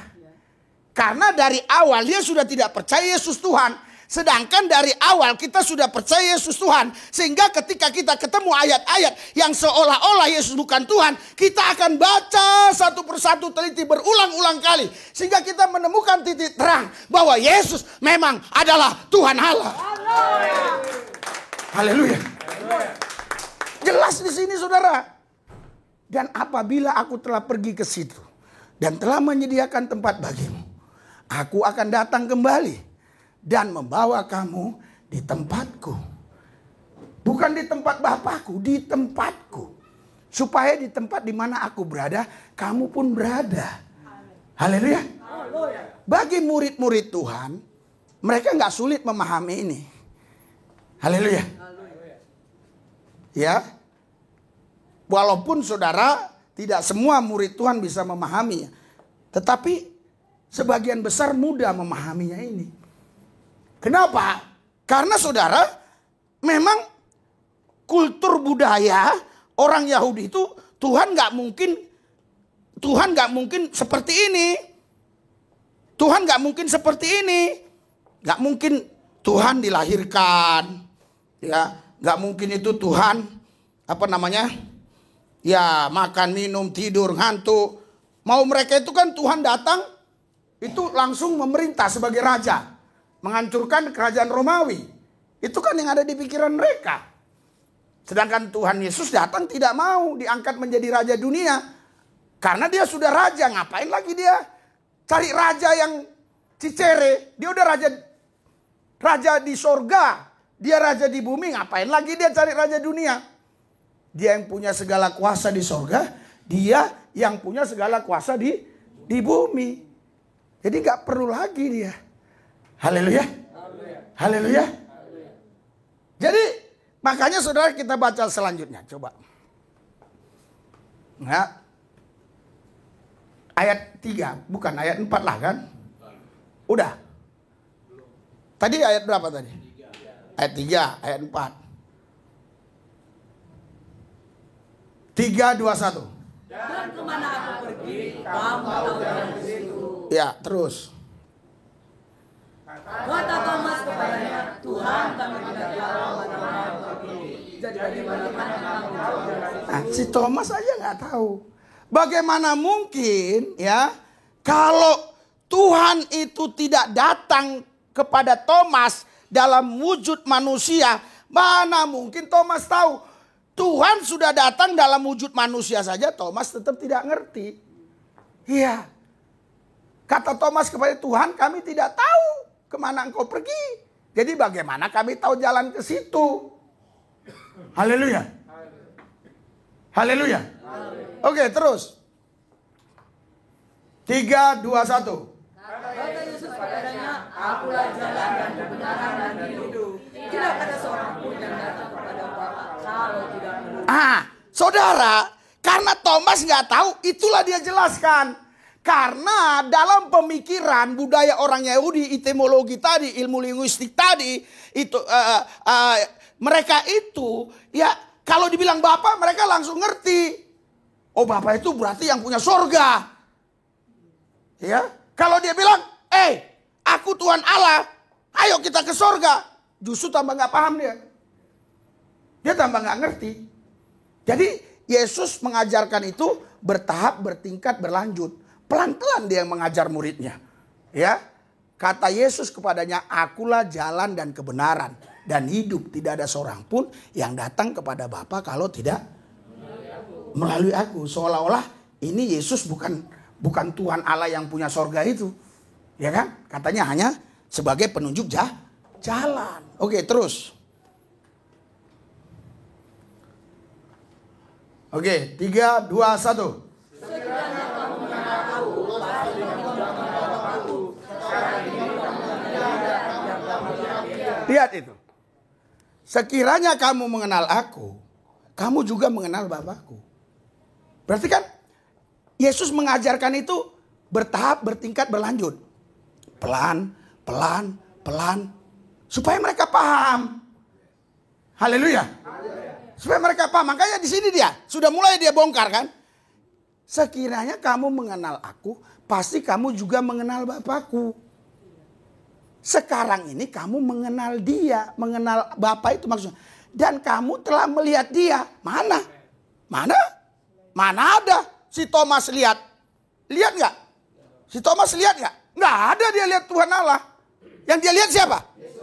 Karena dari awal dia sudah tidak percaya Yesus Tuhan. Sedangkan dari awal kita sudah percaya Yesus Tuhan. Sehingga ketika kita ketemu ayat-ayat yang seolah-olah Yesus bukan Tuhan, kita akan baca satu persatu teliti berulang-ulang kali. Sehingga kita menemukan titik terang bahwa Yesus memang adalah Tuhan Allah. Haleluya. Jelas di sini saudara. Dan apabila aku telah pergi ke situ dan telah menyediakan tempat bagimu, aku akan datang kembali dan membawa kamu di tempatku. Bukan di tempat Bapakku, di tempatku. Supaya di tempat di mana aku berada, kamu pun berada. Haleluya. Bagi murid-murid Tuhan, mereka nggak sulit memahami ini. Haleluya. Ya. Walaupun saudara, tidak semua murid Tuhan bisa memahaminya. Tetapi sebagian besar mudah memahaminya ini. Kenapa? Karena saudara, memang kultur budaya orang Yahudi itu Tuhan nggak mungkin seperti ini. Tuhan nggak mungkin seperti ini. Nggak mungkin Tuhan dilahirkan, ya. Nggak mungkin itu Tuhan ya makan, minum, tidur, ngantuk. Mau mereka itu kan Tuhan datang itu langsung memerintah sebagai raja. Menghancurkan kerajaan Romawi. Itu kan yang ada di pikiran mereka. Sedangkan Tuhan Yesus datang tidak mau diangkat menjadi raja dunia. Karena dia sudah raja. Ngapain lagi dia cari raja yang cicere? Dia udah raja di sorga. Dia raja di bumi. Ngapain lagi dia cari raja dunia? Dia yang punya segala kuasa di sorga, dia yang punya segala kuasa di bumi. Jadi gak perlu lagi dia. Haleluya. Haleluya. Jadi makanya saudara kita baca selanjutnya. Coba. Nah, ayat 3, bukan ayat 4 lah kan? Udah. Tadi ayat berapa tadi? Ayat 3, ayat 4. 3, 2, 1. Dan kemana aku pergi, kamu tahu jalan ke situ. Ya, terus. Kata Thomas kepadanya, Tuhan, kami tidak tahu mana aku pergi. Jadi bagaimana kamu tahu jalan ke situ? Nah, si Thomas aja nggak tahu. Bagaimana mungkin ya kalau Tuhan itu tidak datang kepada Thomas dalam wujud manusia, mana mungkin Thomas tahu? Tuhan sudah datang dalam wujud manusia saja, Thomas tetap tidak ngerti. Iya. Kata Thomas kepada Tuhan, kami tidak tahu kemana engkau pergi. Jadi bagaimana kami tahu jalan ke situ? Haleluya. Haleluya. Oke, terus. 3, 2, 1. Kata Yesus padanya, akulah jalan dan kebenaran dan hidup. Tidak ada seorang pun yang datang kepada Bapa kalau tidak melalui. Saudara, karena Thomas nggak tahu, itulah dia jelaskan. Karena dalam pemikiran budaya orang Yahudi, etimologi tadi, ilmu linguistik tadi, itu mereka itu ya kalau dibilang Bapa mereka langsung ngerti. Oh, Bapa itu berarti yang punya sorga. Ya, kalau dia bilang, aku Tuhan Allah, ayo kita ke sorga. Justru tambah nggak paham dia. Dia tambah nggak ngerti. Jadi Yesus mengajarkan itu bertahap, bertingkat, berlanjut. Pelan-pelan dia yang mengajar muridnya. Ya, kata Yesus kepadanya, akulah jalan dan kebenaran dan hidup. Tidak ada seorang pun yang datang kepada Bapa kalau tidak melalui aku. Seolah-olah ini Yesus bukan Tuhan Allah yang punya sorga itu. Ya kan? Katanya hanya sebagai penunjuk jalan. Oke, terus. Oke, 3, 2, 1. Sekiranya kamu mengenal aku, pasti kamu mengenal aku. Sekarang ini kamu mengenal dia yang kamu lihat dia. Lihat itu. Sekiranya kamu mengenal aku, kamu juga mengenal Bapakku. Berarti kan Yesus mengajarkan itu bertahap, bertingkat, berlanjut. Pelan, pelan, pelan. Supaya mereka paham. Haleluya. Supaya mereka paham. Makanya di sini dia sudah mulai dia bongkar kan. Sekiranya kamu mengenal aku, pasti kamu juga mengenal Bapakku. Sekarang ini kamu mengenal dia, mengenal Bapa itu maksudnya. Dan kamu telah melihat dia. Mana? Mana? Mana ada si Thomas lihat? Lihat nggak? Si Thomas lihat nggak? Nggak ada dia lihat Tuhan Allah. Yang dia lihat siapa?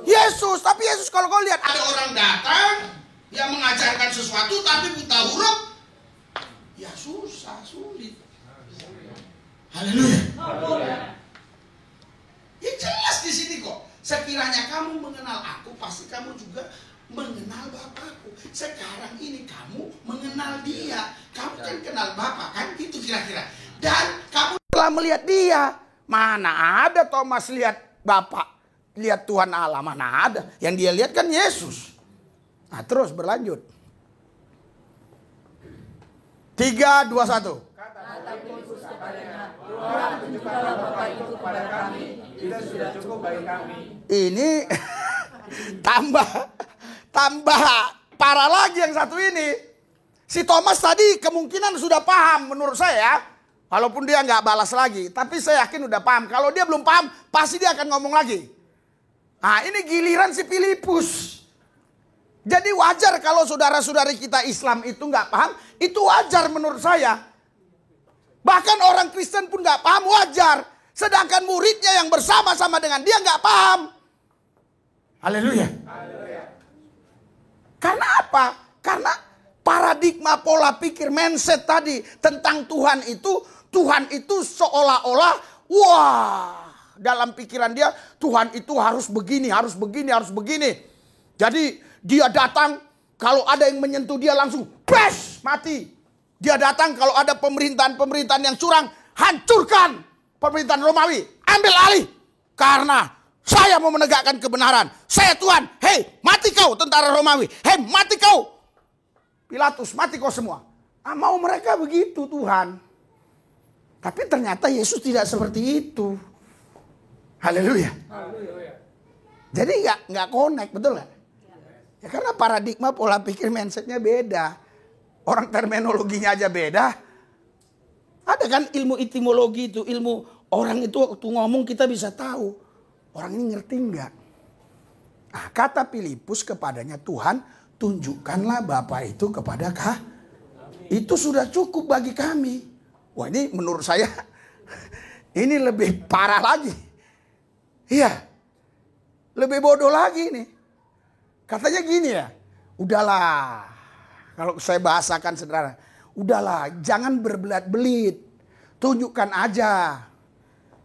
Yesus. Tapi Yesus kalau kau lihat Ada orang datang yang mengajarkan sesuatu tapi buta huruf, ya susah, sulit. Haleluya. Ya jelas di sini kok. Sekiranya kamu mengenal aku, pasti kamu juga mengenal Bapakku. Sekarang ini kamu mengenal dia. Kamu kan kenal Bapa kan? Itu kira-kira. Dan kamu telah melihat dia. Mana ada Thomas lihat Bapa, lihat Tuhan Allah, mana ada. Yang dia lihat kan Yesus. Nah, terus berlanjut. 3, 2, 1. Kata Yesus kepadanya, Tuhan, tunjukkanlah Bapa itu kepada kami. Itu sudah cukup bagi kami. Ini tambah parah lagi yang satu ini. Si Thomas tadi kemungkinan sudah paham menurut saya. Walaupun dia nggak balas lagi. Tapi saya yakin udah paham. Kalau dia belum paham, pasti dia akan ngomong lagi. Nah, ini giliran si Filipus. Jadi wajar kalau saudara-saudari kita Islam itu nggak paham. Itu wajar menurut saya. Bahkan orang Kristen pun nggak paham, wajar. Sedangkan muridnya yang bersama-sama dengan dia nggak paham. Haleluya. Karena apa? Karena paradigma pola pikir mindset tadi tentang Tuhan itu seolah-olah wah, dalam pikiran dia Tuhan itu harus begini, harus begini, harus begini. Jadi dia datang kalau ada yang menyentuh dia langsung bes, mati. Dia datang kalau ada pemerintahan-pemerintahan yang curang, hancurkan pemerintahan Romawi, ambil alih. Karena saya mau menegakkan kebenaran. Saya Tuhan. Hei, mati kau tentara Romawi. Hei, mati kau Pilatus, mati kau semua. Mau mereka begitu Tuhan. Tapi ternyata Yesus tidak seperti itu. Haleluya. Jadi nggak connect, betul nggak? Ya karena paradigma, pola pikir, mindsetnya beda. Orang terminologinya aja beda. Ada kan ilmu etimologi itu, ilmu orang itu waktu ngomong kita bisa tahu. Orang ini ngerti nggak? Nah, kata Filipus kepadanya, Tuhan tunjukkanlah Bapa itu kepada kah? Itu sudah cukup bagi kami. Wah, ini menurut saya ini lebih parah lagi. Iya. Lebih bodoh lagi nih. Katanya gini ya. Udahlah. Kalau saya bahasakan saudara. Udahlah, jangan berbelit-belit. Tunjukkan aja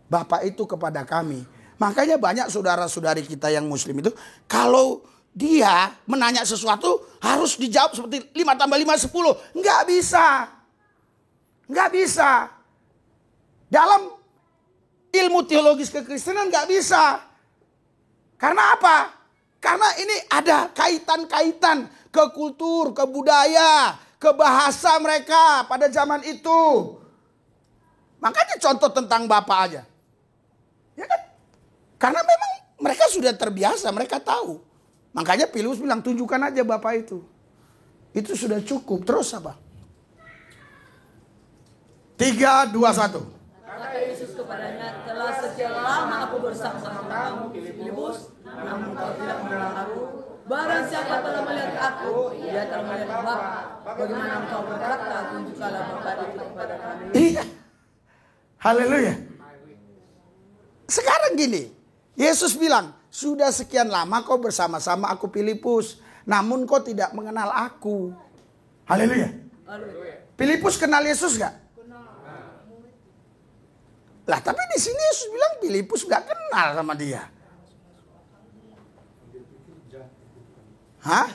Bapa itu kepada kami. Makanya banyak saudara-saudari kita yang muslim itu, kalau dia menanya sesuatu harus dijawab seperti 5 tambah 5 10. Nggak bisa. Nggak bisa. Dalam ilmu teologis kekristenan nggak bisa. Karena apa? Karena ini ada kaitan-kaitan ke kultur, ke budaya, ke bahasa mereka pada zaman itu. Makanya contoh tentang Bapa aja. Ya kan? Karena memang mereka sudah terbiasa, mereka tahu. Makanya Filipus bilang, tunjukkan aja Bapa itu. Itu sudah cukup. Terus apa? 3, 2, 1. Kata Yesus kepadanya, telah sekian lama aku bersama-sama kamu, Filipus, namun kau tidak mengenal aku. Barang siapa telah melihat aku, dia telah melihat Bapa. Bagaimana engkau berkata, tunjukkanlah Bapa itu kepada kami. Iya. Haleluya. Sekarang gini, Yesus bilang, sudah sekian lama kau bersama-sama aku Filipus, namun kau tidak mengenal aku. Haleluya. Filipus kenal Yesus gak? Lah tapi di sini Yesus bilang Filipus gak kenal sama dia. Hah?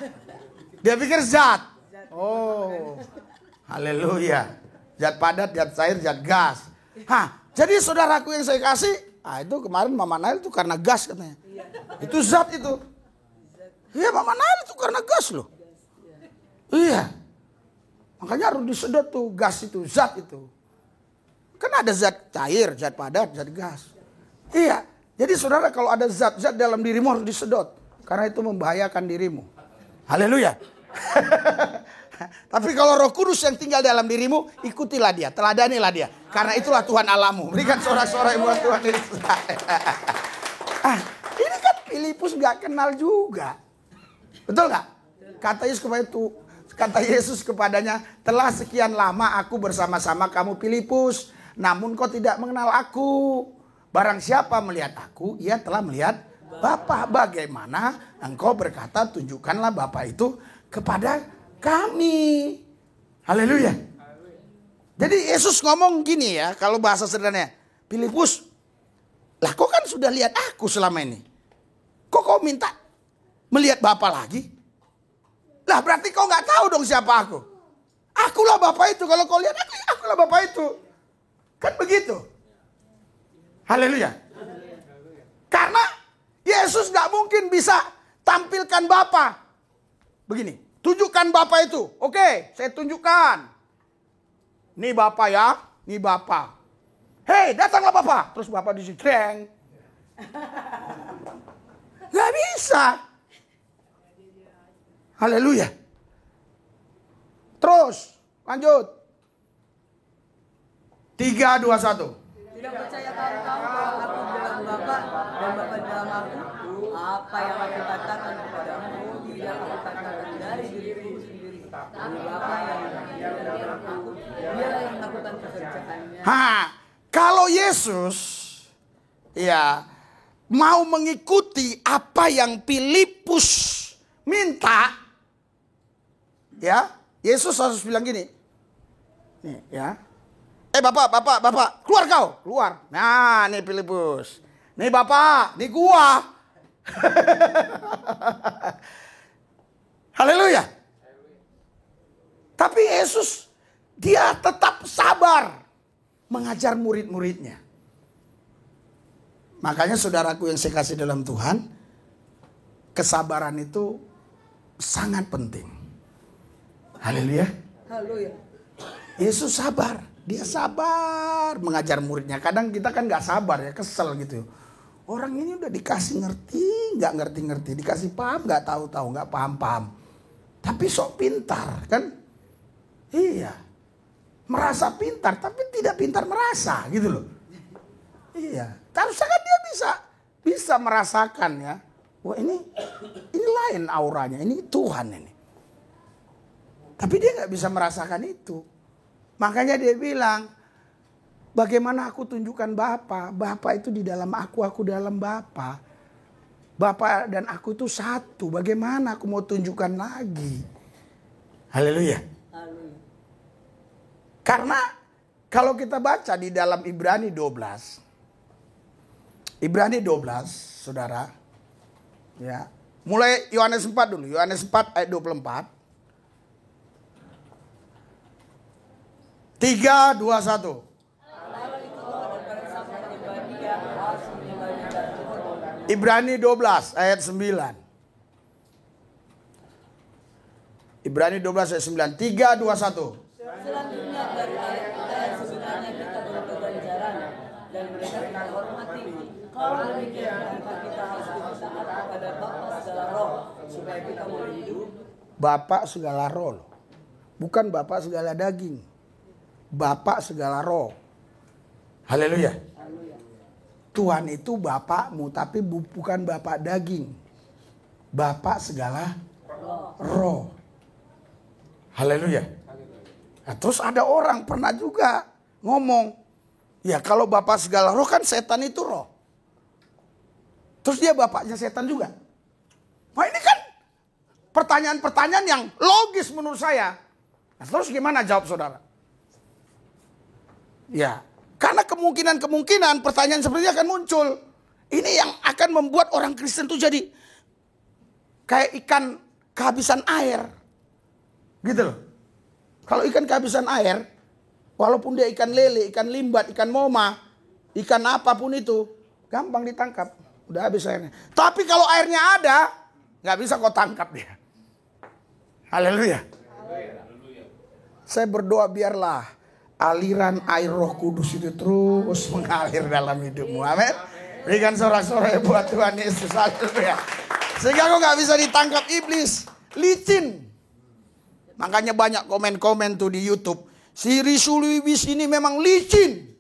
Dia pikir zat. Oh, haleluya. Zat padat, zat cair, zat gas. Hah? Jadi saudaraku yang saya kasih, itu kemarin Mama Nail itu karena gas katanya. Itu zat itu. Iya, Mama Nail itu karena gas loh. Iya. Makanya harus disedot tuh gas itu, zat itu. Kan ada zat cair, zat padat, zat gas. Iya. Jadi saudara kalau ada zat-zat dalam dirimu harus disedot. Karena itu membahayakan dirimu. Haleluya. Tapi kalau Roh Kudus yang tinggal dalam dirimu, ikutilah dia, teladanilah dia. Karena itulah Tuhan Allahmu. Berikan sorak-sorai buat Tuhan Yesus. Ini kan Filipus gak kenal juga. Betul gak? Kata Yesus kepadanya, telah sekian lama aku bersama-sama kamu Filipus, namun kau tidak mengenal aku. Barang siapa melihat aku, ia telah melihat Bapa. Bagaimana engkau berkata, tunjukkanlah Bapa itu kepada kami. Haleluya. Jadi Yesus ngomong gini ya, kalau bahasa sederhananya, Filipus, lah kau kan sudah lihat aku selama ini. Kok kau minta melihat Bapa lagi? Lah berarti kau nggak tahu dong siapa aku. Akulah Bapa itu. Kalau kau lihat akulah Bapa itu. Kan begitu. Haleluya. Karena Yesus nggak mungkin bisa tampilkan Bapa. Begini, tunjukkan Bapa itu. Oke, saya tunjukkan. Nih Bapa ya, nih Bapa. Hei, datanglah Bapa. Terus Bapa di situ. Gak bisa. Haleluya. Terus, lanjut. 3, 2, 1. Tidak percayakah engkau bahwa aku di dalam Bapa dan Bapa di dalam aku? Apa yang aku katakan kepadamu, tidak aku katakan dari diriku sendiri. Tapi Bapa yang di dalam aku, dialah yang melakukan pekerjaannya. Kalau Yesus ya mau mengikuti apa yang Filipus minta, ya Yesus harus bilang gini, nih ya, Bapak, keluar kau, keluar. Nah, nih Filipus, nih Bapak, nih gua. Haleluya. Tapi Yesus, dia tetap sabar mengajar murid-muridnya. Makanya saudaraku yang saya kasih dalam Tuhan, kesabaran itu sangat penting. Haleluya. Haleluya. Yesus sabar. Dia sabar mengajar muridnya. Kadang kita kan gak sabar ya, kesel gitu. Orang ini udah dikasih ngerti, gak ngerti-ngerti. Dikasih paham, gak tahu-tahu, gak paham-paham. Tapi sok pintar kan. Iya. Merasa pintar, tapi tidak pintar merasa gitu loh. Iya. Harusnya kan dia bisa merasakan ya. Wah ini lain auranya, ini Tuhan ini. Tapi dia gak bisa merasakan itu. Makanya dia bilang, bagaimana aku tunjukkan Bapa? Bapa itu di dalam aku dalam Bapa. Bapa dan aku itu satu. Bagaimana aku mau tunjukkan lagi? Haleluya. Karena kalau kita baca di dalam Ibrani 12. Ibrani 12, saudara. Ya. Mulai Yohanes 4 dulu. Yohanes 4 ayat 24. 3, 2, 1. Ibrani 12 ayat 9. Ibrani 12 ayat 9. 3, 2, 1. Selanjutnya dari ayat kita yang sebenarnya kita berganjaran dan mereka kita hormati. Kalau demikian maka kita harus taat kepada Bapa segala roh supaya kita boleh hidup. Bapa segala roh. Bukan Bapa segala daging. Bapa segala roh. Haleluya. Tuhan itu Bapakmu, tapi bukan Bapak daging. Bapak segala roh. Haleluya. Nah, terus ada orang pernah juga ngomong, ya kalau Bapak segala roh kan setan itu roh. Terus dia bapaknya setan juga. Nah ini kan pertanyaan-pertanyaan yang logis menurut saya. Nah, terus gimana jawab saudara? Ya, karena kemungkinan pertanyaan seperti ini akan muncul. Ini yang akan membuat orang Kristen itu jadi kayak ikan kehabisan air. Gitu loh. Kalau ikan kehabisan air, walaupun dia ikan lele, ikan limbat, ikan moma, ikan apapun itu, gampang ditangkap. Udah habis airnya. Tapi kalau airnya ada, gak bisa kau tangkap dia. Haleluya. Saya berdoa biarlah aliran air Roh Kudus itu terus mengalir dalam hidupmu. Amin. Berikan sorak-sorai buat Tuhan Yesus. Haleluya. Sehingga kau gak bisa ditangkap iblis. Licin. Makanya banyak komen-komen tuh di YouTube. Si Risuli Lubis ini memang licin.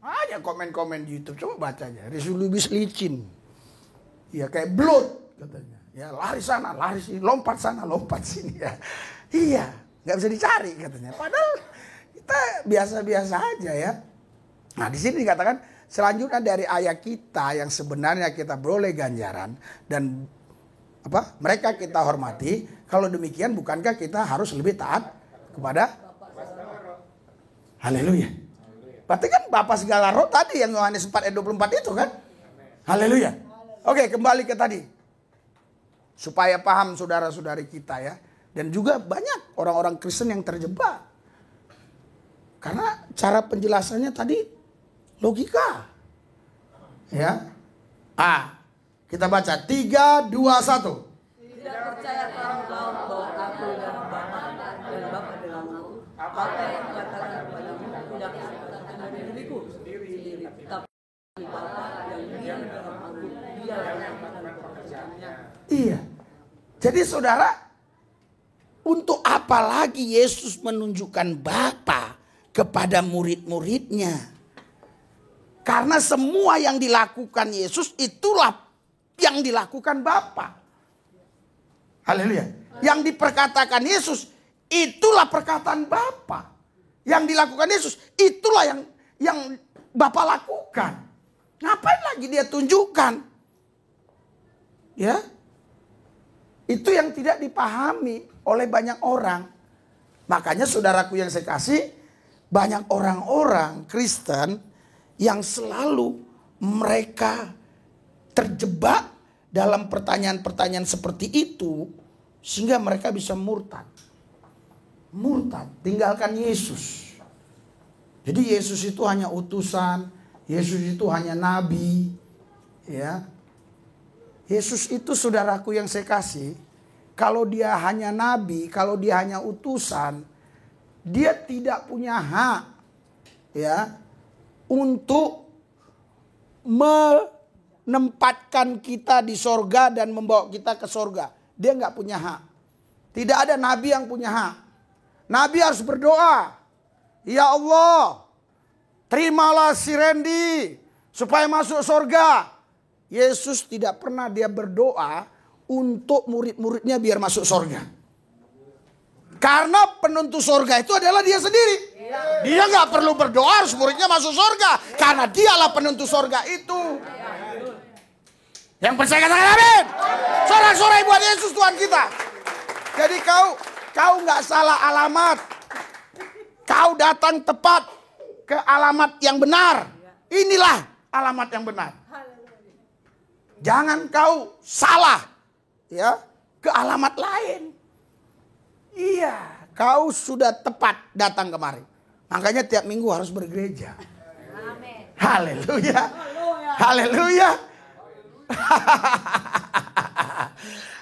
Ada komen-komen di YouTube. Coba baca aja. Risuli Lubis licin. Ya kayak blood katanya. Ya lari sana, lari sini. Lompat sana, lompat sini. Ya. Iya. Gak bisa dicari katanya. Padahal kita biasa-biasa aja ya. Nah di sini dikatakan selanjutnya dari ayat kita yang sebenarnya kita beroleh ganjaran dan mereka kita hormati. Kalau demikian bukankah kita harus lebih taat kepada haleluya. Berarti kan Bapa segala roh tadi yang Yohanes 4 ayat 24 itu kan. Haleluya. Oke, kembali ke tadi. Supaya paham saudara-saudari kita ya. Dan juga banyak orang-orang Kristen yang terjebak. Karena cara penjelasannya tadi logika. Ya. Kita baca 3, 2, 1. Tidak percaya kamu bahwa aku dalam Bapa dan Bapa dalam aku. Apa yang katakan kepadamu tidak katakan dari diriku sendiri. Tapi Bapa yang dia dalam aku, dia yang akan pekerjaannya. Iya. Jadi saudara, untuk apa lagi Yesus menunjukkan Bapa kepada murid-muridnya? Karena semua yang dilakukan Yesus itulah yang dilakukan Bapa. Haleluya. Yang diperkatakan Yesus itulah perkataan Bapa. Yang dilakukan Yesus itulah yang Bapa lakukan. Ngapain lagi dia tunjukkan? Ya. Itu yang tidak dipahami oleh banyak orang. Makanya saudaraku yang saya kasih, banyak orang-orang Kristen yang selalu mereka terjebak dalam pertanyaan-pertanyaan seperti itu sehingga mereka bisa murtad. murtad, tinggalkan Yesus. Jadi Yesus itu hanya utusan, Yesus itu hanya nabi, ya. Yesus itu saudaraku yang saya kasih, kalau dia hanya nabi, kalau dia hanya utusan, dia tidak punya hak, ya, untuk menempatkan kita di sorga dan membawa kita ke sorga. Dia nggak punya hak. Tidak ada nabi yang punya hak. Nabi harus berdoa, ya Allah, terimalah si Randy supaya masuk sorga. Yesus tidak pernah dia berdoa untuk murid-muridnya biar masuk sorga. Karena penentu sorga itu adalah dia sendiri. Dia nggak perlu berdoa harus muridnya masuk sorga. Karena dialah penentu sorga itu. Yang percaya katakan amin. Sorak-sorai buat Yesus Tuhan kita. Jadi kau nggak salah alamat. Kau datang tepat ke alamat yang benar. Inilah alamat yang benar. Jangan kau salah, ya, ke alamat lain. Iya, kau sudah tepat datang kemari. Makanya tiap minggu harus bergereja. Haleluya. Haleluya.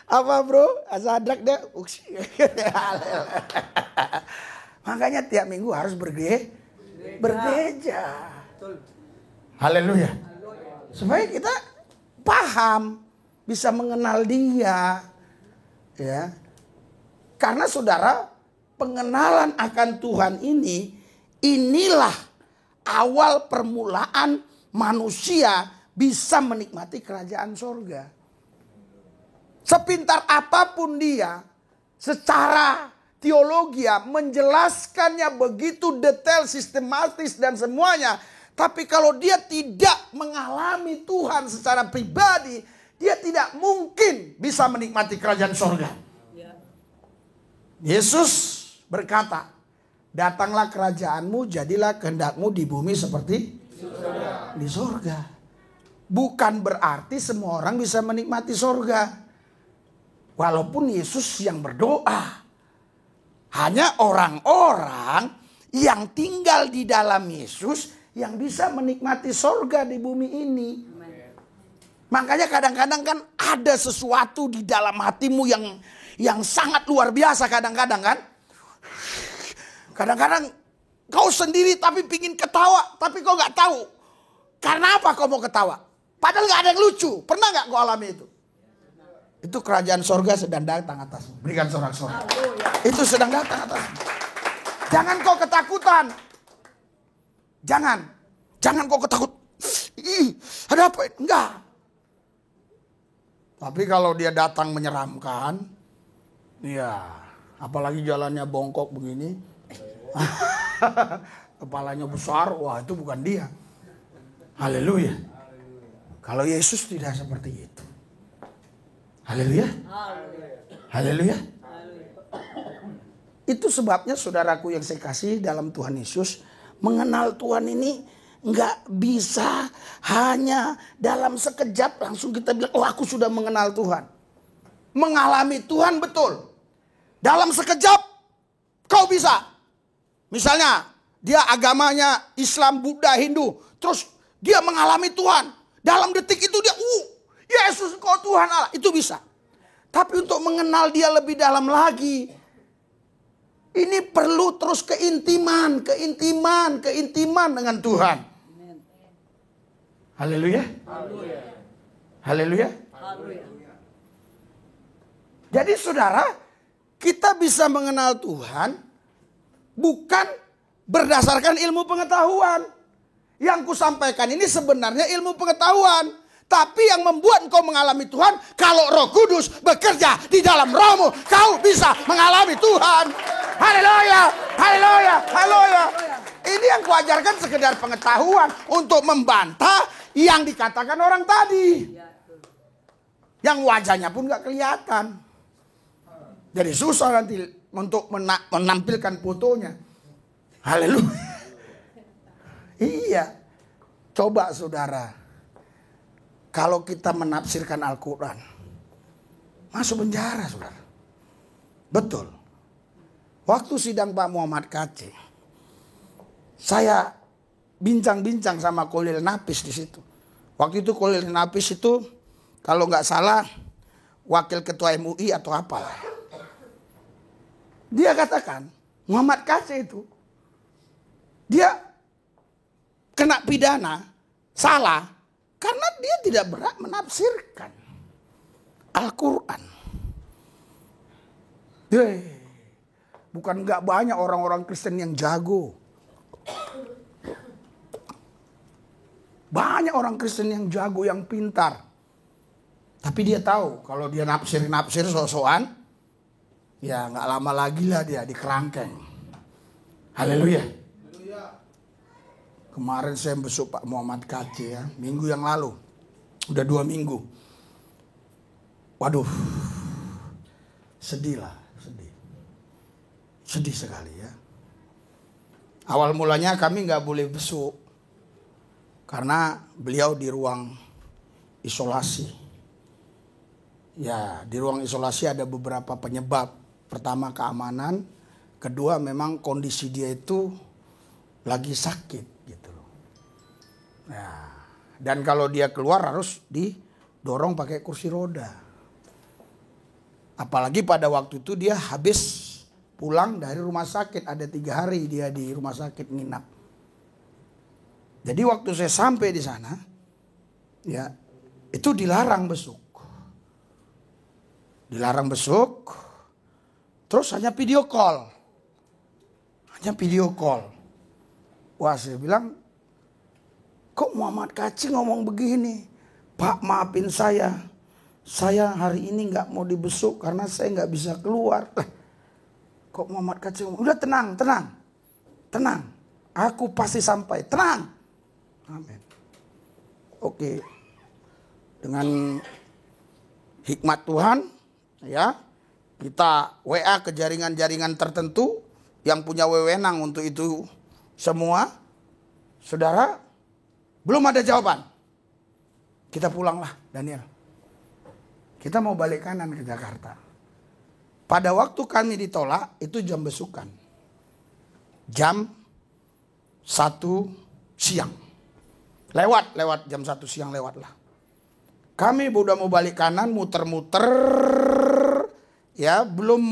Apa bro? Azadrak deh. Makanya tiap minggu harus bergereja. Haleluya. Supaya kita paham, bisa mengenal dia, ya. Karena saudara, pengenalan akan Tuhan inilah awal permulaan manusia bisa menikmati kerajaan sorga. Sepintar apapun dia, secara teologi menjelaskannya begitu detail, sistematis dan semuanya. Tapi kalau dia tidak mengalami Tuhan secara pribadi, dia tidak mungkin bisa menikmati kerajaan sorga. Yesus berkata, datanglah kerajaanmu, jadilah kehendakmu di bumi seperti di sorga. Bukan berarti semua orang bisa menikmati sorga. Walaupun Yesus yang berdoa. Hanya orang-orang yang tinggal di dalam Yesus yang bisa menikmati sorga di bumi ini. Makanya kadang-kadang kan ada sesuatu di dalam hatimu yang sangat luar biasa kadang-kadang kan. Kadang-kadang kau sendiri tapi pingin ketawa, tapi kau gak tahu. Karena apa kau mau ketawa? Padahal gak ada yang lucu. Pernah gak kau alami itu? Itu kerajaan sorga sedang datang atasmu. Berikan sorak-sorak. Itu sedang datang atasmu. Jangan kau ketakutan. Jangan kau ketakut. Ada apa? Enggak. Tapi kalau dia datang menyeramkan, ya, apalagi jalannya bongkok begini, kepalanya besar, wah itu bukan dia. Haleluya. Kalau Yesus tidak seperti itu. Haleluya. Haleluya. Itu sebabnya saudaraku yang saya kasih dalam Tuhan Yesus, mengenal Tuhan ini nggak bisa hanya dalam sekejap langsung kita bilang, oh aku sudah mengenal Tuhan. Mengalami Tuhan betul. Dalam sekejap kau bisa. Misalnya dia agamanya Islam, Buddha, Hindu. Terus dia mengalami Tuhan. Dalam detik itu dia, Yesus kau Tuhan Allah. Itu bisa. Tapi untuk mengenal dia lebih dalam lagi, ini perlu terus keintiman dengan Tuhan. Haleluya. Haleluya. Jadi saudara, kita bisa mengenal Tuhan bukan berdasarkan ilmu pengetahuan. Yang kusampaikan ini sebenarnya ilmu pengetahuan. Tapi yang membuat engkau mengalami Tuhan, kalau Roh Kudus bekerja di dalam rohmu, kau bisa mengalami Tuhan. Haleluya, haleluya, haleluya. Ini yang kuajarkan sekedar pengetahuan untuk membantah yang dikatakan orang tadi. Yang wajahnya pun gak kelihatan. Jadi susah nanti untuk menampilkan fotonya. Haleluya. Iya. Coba saudara, kalau kita menafsirkan Al-Quran, masuk penjara saudara. Betul. Waktu sidang Pak Muhammad Kacih, saya bincang-bincang sama Khalil Nafis di situ. Waktu itu Khalil Nafis itu kalau nggak salah wakil ketua MUI atau apalah. Dia katakan Muhammad Kacih itu dia kena pidana salah karena dia tidak berhak menafsirkan Al-Quran. Bukan nggak banyak orang-orang Kristen yang jago. Banyak orang Kristen yang jago, yang pintar. Tapi dia tahu kalau dia nafsir sok-sokan, ya nggak lama lagi lah dia di kerangkeng. Haleluya. Kemarin saya besok Pak Muhammad Kacih ya, minggu yang lalu. Udah 2 minggu. Waduh, sedih lah, sedih. Sedih sekali ya. Awal mulanya kami nggak boleh besuk. Karena beliau di ruang isolasi. Ya, di ruang isolasi ada beberapa penyebab. Pertama keamanan, kedua memang kondisi dia itu lagi sakit gitu loh. Nah, dan kalau dia keluar harus didorong pakai kursi roda. Apalagi pada waktu itu dia habis pulang dari rumah sakit, ada 3 hari dia di rumah sakit nginap. Jadi waktu saya sampai di sana, ya itu dilarang besuk. Dilarang besuk, terus hanya video call. Hanya video call. Wah, saya bilang, kok Muhammad Kacih ngomong begini? Pak, maafin saya. Saya hari ini nggak mau dibesuk karena saya nggak bisa keluar. Kok Muhammad Kacih ngomong, udah tenang, tenang. Tenang, aku pasti sampai, tenang. Amin. Oke. Dengan hikmat Tuhan, ya, kita WA ke jaringan-jaringan tertentu yang punya wewenang untuk itu semua. Saudara, belum ada jawaban. Kita pulanglah, Daniel. Kita mau balik kanan ke Jakarta. Pada waktu kami ditolak, itu jam besukan. Jam 1 siang. Lewat jam 1 siang lewatlah. Kami udah mau balik kanan, muter-muter, ya belum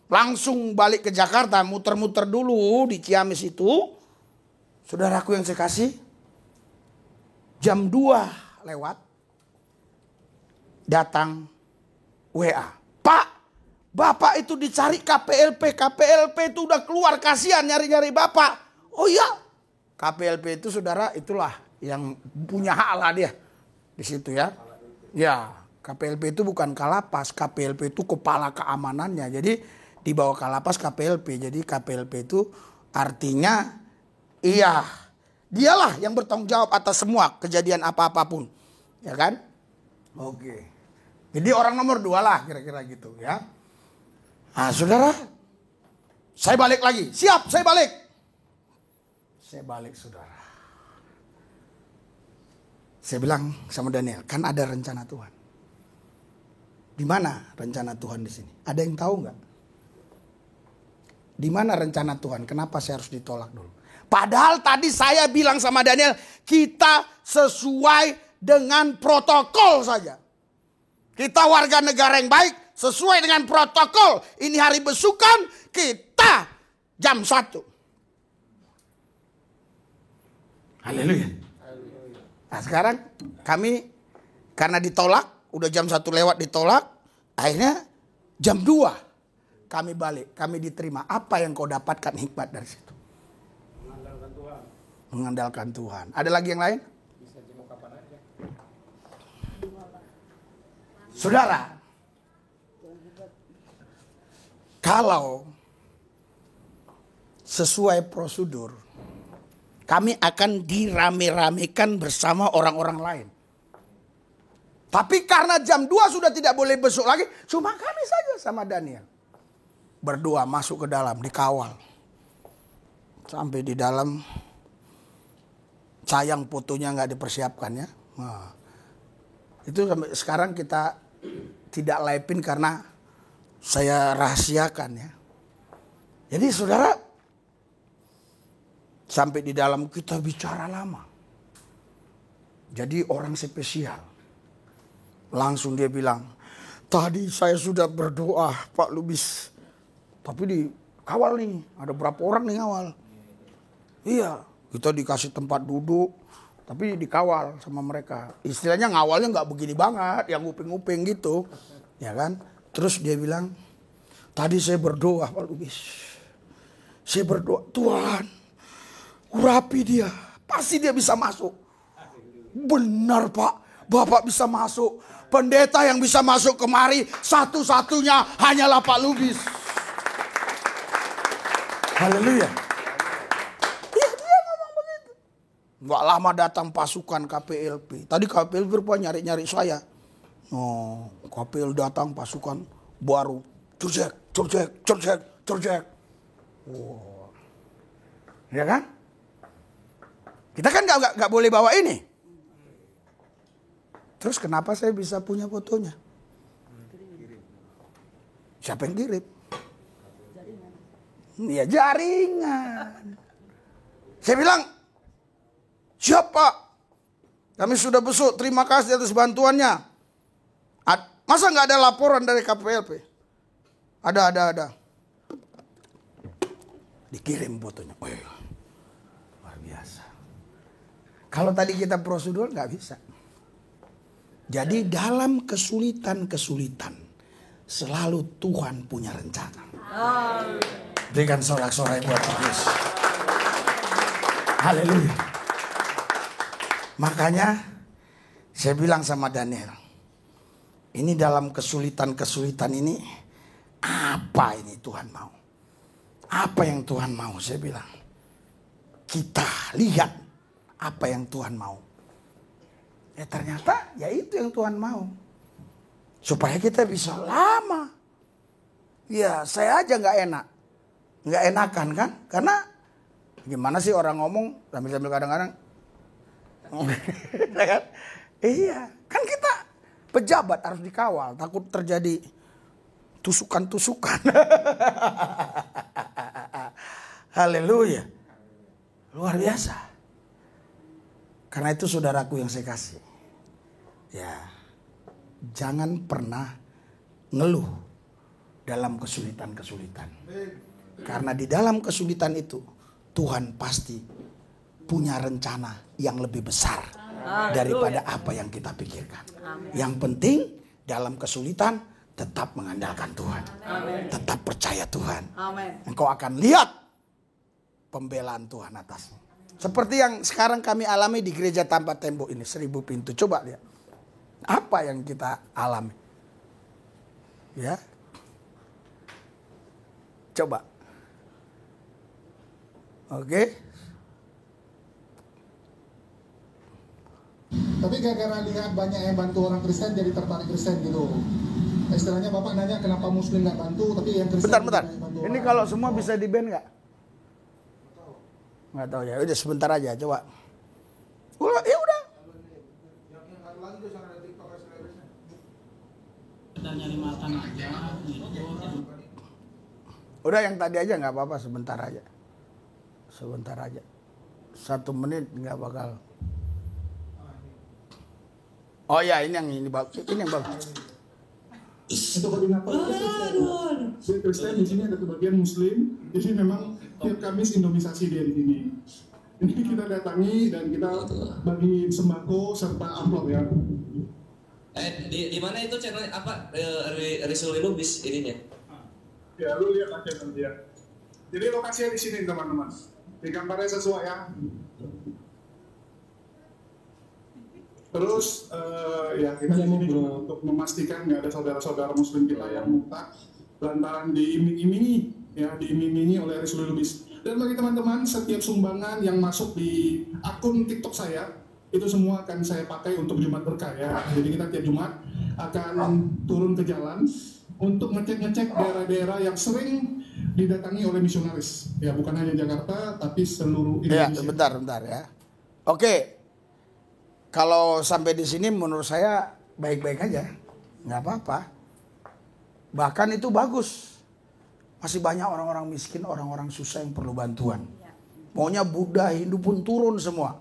langsung balik ke Jakarta, muter-muter dulu di Ciamis itu. Saudaraku yang saya kasih, jam 2 lewat, datang WA. Pak, Bapak itu dicari KPLP itu udah keluar, kasihan nyari-nyari Bapak. Oh iya, KPLP itu saudara itulah yang punya hak lah dia di situ ya. Ya, KPLP itu bukan Kalapas, KPLP itu kepala keamanannya. Jadi di bawah Kalapas KPLP. Jadi KPLP itu artinya iya, dialah yang bertanggung jawab atas semua kejadian apa-apapun. Ya kan? Oke. Jadi orang nomor 2 lah kira-kira gitu ya. Nah, saudara, saya balik lagi. Siap, saya balik. Saya balik, saudara. Saya bilang sama Daniel, kan ada rencana Tuhan. Di mana rencana Tuhan di sini? Ada yang tahu nggak? Di mana rencana Tuhan? Kenapa saya harus ditolak dulu? Padahal tadi saya bilang sama Daniel, kita sesuai dengan protokol saja. Kita warga negara yang baik, sesuai dengan protokol. Ini hari besukan, kita jam 1. Haleluya. Nah sekarang kami karena ditolak, udah jam 1 lewat ditolak, akhirnya jam 2 kami balik, kami diterima. Apa yang kau dapatkan hikmat dari situ? Mengandalkan Tuhan. Mengandalkan Tuhan. Ada lagi yang lain? Bisa jenguk kapan aja. Saudara, kalau sesuai prosedur, kami akan dirame-ramekan bersama orang-orang lain. Tapi karena jam 2 sudah tidak boleh besuk lagi, cuma kami saja sama Daniel. Berdua masuk ke dalam, dikawal. Sampai di dalam, sayang fotonya nggak dipersiapkan ya. Nah, itu sampai sekarang kita tidak live-in karena saya rahasiakan ya. Jadi saudara, sampai di dalam kita bicara lama. Jadi orang spesial. Langsung dia bilang, tadi saya sudah berdoa Pak Lubis. Tapi dikawal nih, ada berapa orang nih ngawal. Iya, kita dikasih tempat duduk. Tapi dikawal sama mereka. Istilahnya ngawalnya nggak begini banget, yang nguping-nguping gitu. Ya kan? Terus dia bilang, tadi saya berdoa Pak Lubis. Saya berdoa, Tuhan, urapi dia. Pasti dia bisa masuk. Benar Pak, Bapak bisa masuk. Pendeta yang bisa masuk kemari satu-satunya hanyalah Pak Lubis. Haleluya. Iya, dia ngomong begitu. Nggak lama datang pasukan KPLP. Tadi KPLP rupanya nyari-nyari saya. Oh, KPL datang pasukan baru. Curjek. Wow. Ya kan? Kita kan nggak boleh bawa ini. Terus kenapa saya bisa punya fotonya? Siapa yang kirim? Ya jaringan. Saya bilang, siap Pak. Kami sudah besuk, terima kasih atas bantuannya. Masa nggak ada laporan dari KPLP? Ada. Dikirim fotonya. Oh, iya. Luar biasa. Kalau tadi kita prosedur nggak bisa. Jadi dalam kesulitan selalu Tuhan punya rencana. Berikan sorak-sorai buat Yesus. Haleluya. Makanya saya bilang sama Daniel, ini dalam kesulitan ini apa ini Tuhan mau? Apa yang Tuhan mau? Saya bilang, kita lihat apa yang Tuhan mau. Ya ternyata ya itu yang Tuhan mau. Supaya kita bisa lama. Ya saya aja nggak enakan kan? Karena gimana sih orang ngomong sambil kadang-kadang. Iya, kan kita pejabat harus dikawal, takut terjadi tusukan-tusukan. Haleluya. Luar biasa. Karena itu saudaraku yang saya kasih. Ya, jangan pernah ngeluh dalam kesulitan-kesulitan. Karena di dalam kesulitan itu Tuhan pasti punya rencana yang lebih besar daripada apa yang kita pikirkan. Yang penting dalam kesulitan tetap mengandalkan Tuhan. Tetap percaya Tuhan. Engkau akan lihat pembelaan Tuhan atasmu. Seperti yang sekarang kami alami di gereja tanpa tembok ini, 1000 pintu. Coba lihat. Apa yang kita alami? Ya. Coba. Oke. Tapi gara-gara lihat banyak yang bantu orang Kristen jadi tertarik Kristen gitu. Istilahnya Bapak nanya kenapa Muslim nggak bantu, tapi yang Kristen. Bentar. Ini kalau semua bisa di ban nggak? Nggak tahu ya. Udah sebentar aja, coba. Ya udah. Udah yang tadi aja nggak apa-apa, sebentar aja. 1 menit nggak bakal. Oh ya, ini yang bagus. Untuk koordinator Kristen di sini ada kebagian Muslim, jadi memang tiap Kamis Indomisasi dia di sini. Ini kita datangi dan kita bagi sembako serta amplop ya. Di mana itu channel apa? Risul Lubis ininya. Ya, lu lihat aja nanti ya. Jadi lokasinya di sini teman-teman. Di gambarnya sesuai ya. Terus ya kita di sini juga untuk memastikan nggak ada saudara-saudara Muslim kita yang muntah lantaran diiming-imingi oleh Risul Lubis. Dan bagi teman-teman, setiap sumbangan yang masuk di akun TikTok saya itu semua akan saya pakai untuk Jumat Berkah ya. Jadi kita tiap Jumat akan turun ke jalan untuk ngecek daerah-daerah yang sering didatangi oleh misionaris. Ya bukan hanya Jakarta tapi seluruh Indonesia. Ya, bentar ya. Oke. Kalau sampai di sini menurut saya baik-baik aja. Nggak apa-apa. Bahkan itu bagus. Masih banyak orang-orang miskin, orang-orang susah yang perlu bantuan. Maunya Buddha, Hindu pun turun semua.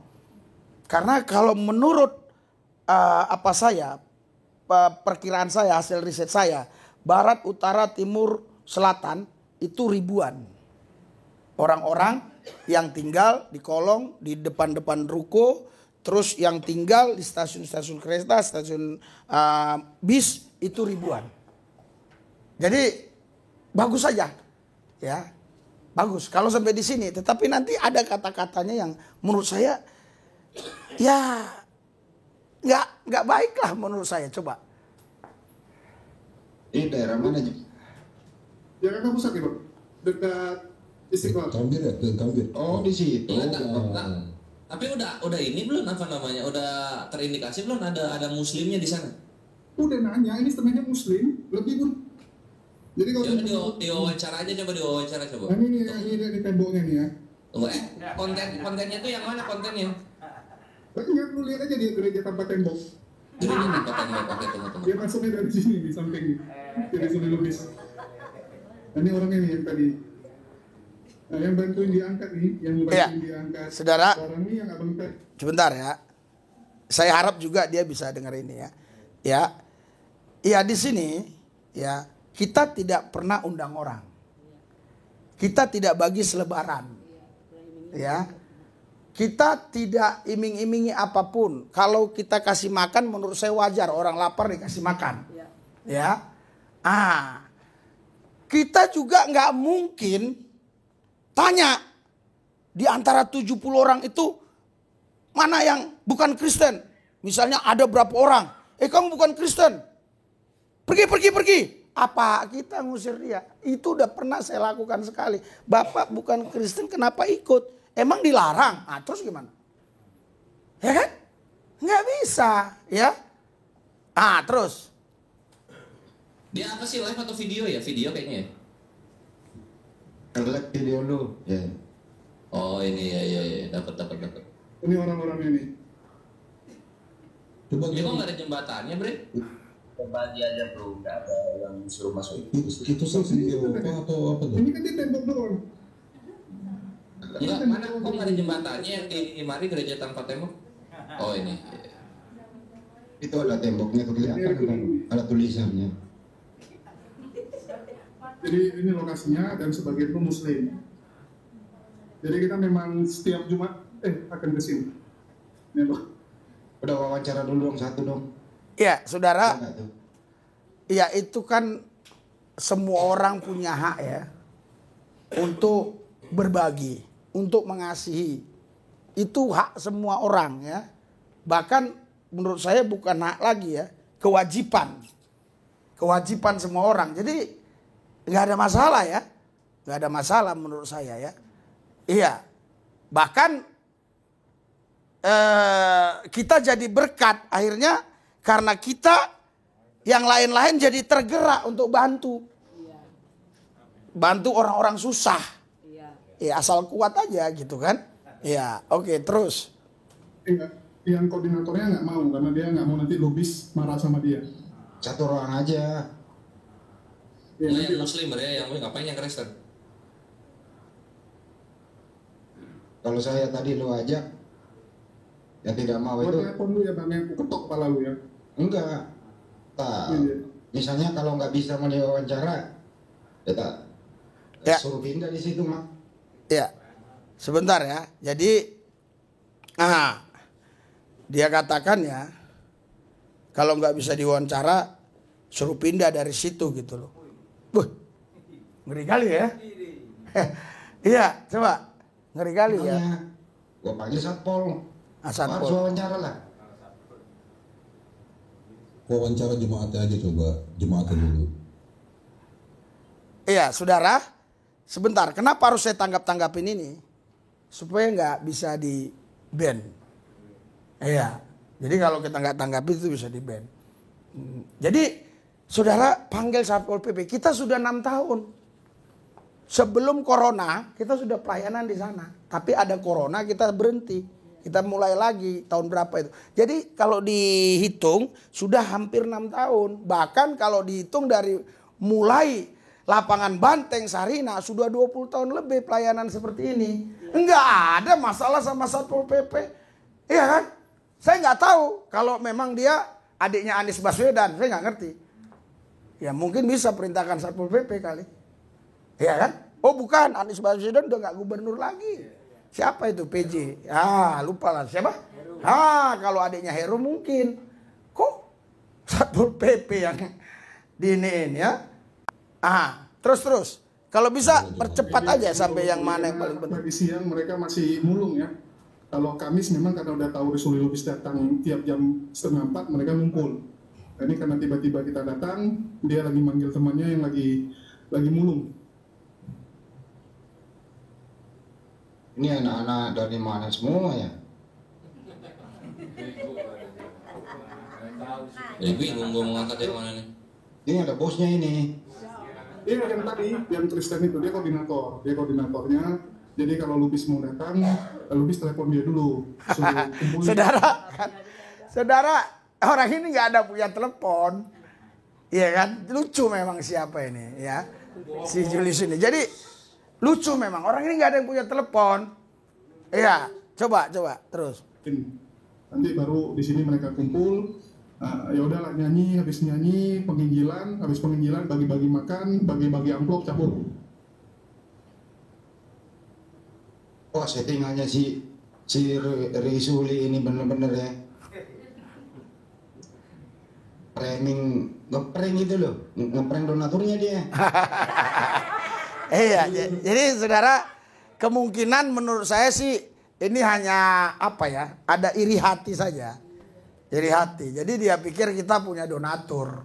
Karena kalau menurut perkiraan saya, hasil riset saya, barat, utara, timur, selatan itu ribuan. Orang-orang yang tinggal di kolong, di depan-depan ruko, terus yang tinggal di stasiun-stasiun kereta, stasiun bis itu ribuan. Jadi bagus saja, ya, bagus kalau sampai di sini. Tetapi nanti ada kata-katanya yang menurut saya, ya, nggak baik lah menurut saya. Coba. Ini daerah mana aja? Jakarta Pusat ya, Bang. Dekat Istiqlal. Gambir ya, ke Gambir. Oh, di situ. Tapi udah ini belum apa namanya? Udah terindikasi belum ada muslimnya di sana? Udah nanya, ini setengahnya muslim, lebih pun. Jadi kalau diwawancara aja, coba diwawancara coba. Nah, ini di temboknya nih ya. Tunggu, kontennya tuh yang mana kontennya? Enggak, lu lihat aja di gereja tanpa tembok. Gereja tanpa tembok, oke tunggu. Dia masuknya dari sini, di samping nih. Dari sini lubis. Ini orangnya nih yang tadi. Nah, yang bantuin diangkat nih, yang bantuin diangkat. Saudara, orang ini yang abang tadi. Sebentar ya. Saya harap juga dia bisa dengar ini ya. Ya di sini ya, kita tidak pernah undang orang. Kita tidak bagi selebaran. Ya. Kita tidak iming-imingi apapun. Kalau kita kasih makan menurut saya wajar, orang lapar dikasih makan. Ya. Kita juga nggak mungkin tanya di antara 70 orang itu mana yang bukan Kristen. Misalnya ada berapa orang, kamu bukan Kristen. Pergi. Apa kita ngusir dia? Itu udah pernah saya lakukan sekali. Bapak bukan Kristen, kenapa ikut? Emang dilarang? Terus gimana? Ya kan? Nggak bisa, ya. Terus. Dia apa sih, live atau video ya? Video kayaknya ya? Live video lu. Ya. Oh ini ya, dapat. Ini orang-orangnya nih. Coba Dia kok nggak ada jembatannya, Bre? Berbagi aja bro, nggak ada yang disuruh masuk. Itu video apa atau apa tuh? Ini kan di tembok doang. Enggak, mana kok nggak ada jembatannya yang di Imari gereja tanpa tembok? Oh ini. Itu ada temboknya tuh kelihatan kan? Ada tulisannya. Jadi ini lokasinya dan sebagian itu muslim. Jadi kita memang setiap Jumat akan ke sini. Nih, Bang. Udah wawancara dulu dong, satu dong. Ya, saudara. Ya itu kan semua orang punya hak ya. Untuk berbagi, untuk mengasihi. Itu hak semua orang ya. Bahkan menurut saya bukan hak lagi ya, kewajiban. Kewajiban semua orang. Jadi nggak ada masalah ya. Nggak ada masalah menurut saya ya. Iya. Bahkan kita jadi berkat akhirnya karena kita yang lain-lain jadi tergerak untuk bantu. Bantu orang-orang susah. Ya asal kuat aja gitu kan. Ya oke, terus. Yang koordinatornya nggak mau karena dia nggak mau nanti lobis marah sama dia. Satu orang aja. Ya, yang muslim ya, yang ngapain yang Kristen? Kalau saya tadi lu ajak, ya tidak mau itu. Telepon lu ya Bang, yang ketok kepala lu ya. Enggak. Misalnya kalau nggak bisa mau diwawancara, ya suruh pindah di situ mah. Ya, sebentar ya. Jadi, dia katakan ya, kalau nggak bisa diwawancara, suruh pindah dari situ gitu loh. Ngeri kali ya. Iya, coba. Ngeri kali ya. Gua panggil satpol. Satpol. Harus wawancara lah. Wawancara jemaatnya aja coba, jemaatnya dulu. Iya, saudara. Sebentar, kenapa harus saya tanggapin ini? Supaya nggak bisa di ban. Iya. Jadi kalau kita nggak tanggapin itu bisa di ban. Jadi saudara panggil Satpol PP. Kita sudah 6 tahun. Sebelum corona kita sudah pelayanan di sana. Tapi ada corona kita berhenti. Kita mulai lagi tahun berapa itu. Jadi kalau dihitung sudah hampir 6 tahun. Bahkan kalau dihitung dari mulai lapangan Banteng Sarina sudah 20 tahun lebih pelayanan seperti ini. Enggak ada masalah sama Satpol PP. Iya kan? Saya nggak tahu kalau memang dia adiknya Anies Baswedan, saya nggak ngerti. Ya mungkin bisa perintahkan Satpol PP kali. Iya kan? Oh bukan, Anies Baswedan udah nggak gubernur lagi. Siapa itu PJ? Lupa lah siapa? Kalau adiknya Heru mungkin. Kok Satpol PP yang diiniin ya? Terus. Kalau bisa percepat aja sampai yang mana yang paling penting. Tadi siang mereka masih mulung ya. Kalau Kamis memang karena udah tahu Rasul Lubis datang tiap jam 3:30 mereka ngumpul. Nah, ini karena tiba-tiba kita datang, dia lagi manggil temannya yang lagi mulung. Ini anak-anak dari mana semua ya? Bingung gue mau ngangkat dari mana nih. Ini ada bosnya ini. Iya yang tadi, yang Kristen itu dia koordinatornya. Jadi kalau Lubis mau datang, Lubis telepon dia dulu. Saudara, orang ini nggak ada punya telepon, iya kan? Lucu memang siapa ini, ya, si Julius ini. Jadi lucu memang orang ini nggak ada yang punya telepon. Iya, coba terus. Nanti baru di sini mereka kumpul. Ya udahlah habis nyanyi habis penginjilan bagi-bagi makan, bagi-bagi amplop cabut. Wah, settingannya si Risuli ini bener-bener ya. Ngeprank itu loh, ngeprank donaturnya dia. Iya, jadi saudara, kemungkinan menurut saya sih ini hanya ada iri hati saja. Iri hati. Jadi dia pikir kita punya donatur.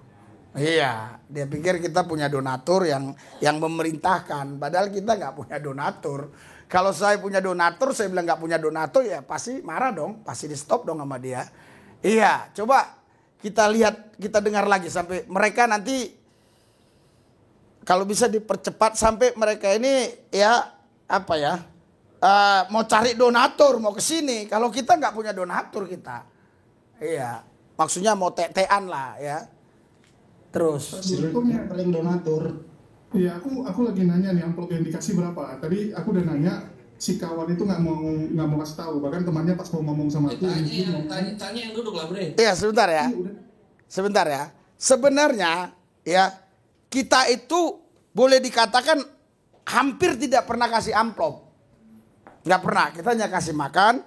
Iya, dia pikir kita punya donatur yang memerintahkan. Padahal kita nggak punya donatur. Kalau saya punya donatur, saya bilang nggak punya donatur, ya pasti marah dong, pasti di stop dong sama dia. Iya, coba kita lihat, kita dengar lagi sampai mereka nanti kalau bisa dipercepat sampai mereka ini mau cari donatur, mau ke sini. Kalau kita nggak punya donatur kita. Iya, maksudnya mau tetean lah ya. Terus. Paling donatur. Iya, aku lagi nanya nih amplop yang dikasih berapa. Tadi aku udah nanya, si kawan itu nggak mau kasih tahu. Bahkan temannya pas mau ngomong sama aku. Tanya yang duduk lah, Bre. Iya, sebentar ya. Sebenarnya ya kita itu boleh dikatakan hampir tidak pernah kasih amplop. Nggak pernah. Kita hanya kasih makan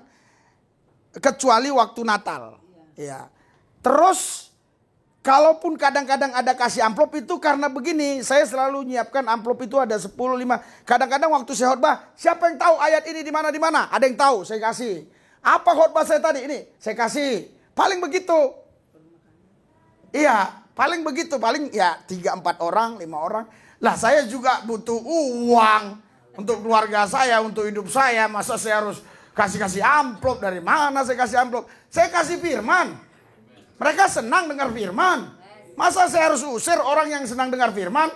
kecuali waktu Natal. Ya. Terus kalaupun kadang-kadang ada kasih amplop itu karena begini, saya selalu nyiapkan amplop itu ada 10, 5. Kadang-kadang waktu saya khotbah, siapa yang tahu ayat ini di mana? Ada yang tahu, saya kasih. Apa khotbah saya tadi ini? Saya kasih. Paling begitu. Iya, paling begitu, paling ya 3-4 orang, 5 orang. Lah saya juga butuh uang untuk keluarga saya, untuk hidup saya. Masa saya harus kasih amplop? Dari mana saya kasih amplop? Saya kasih firman. Mereka senang dengar firman. Masa saya harus usir orang yang senang dengar firman?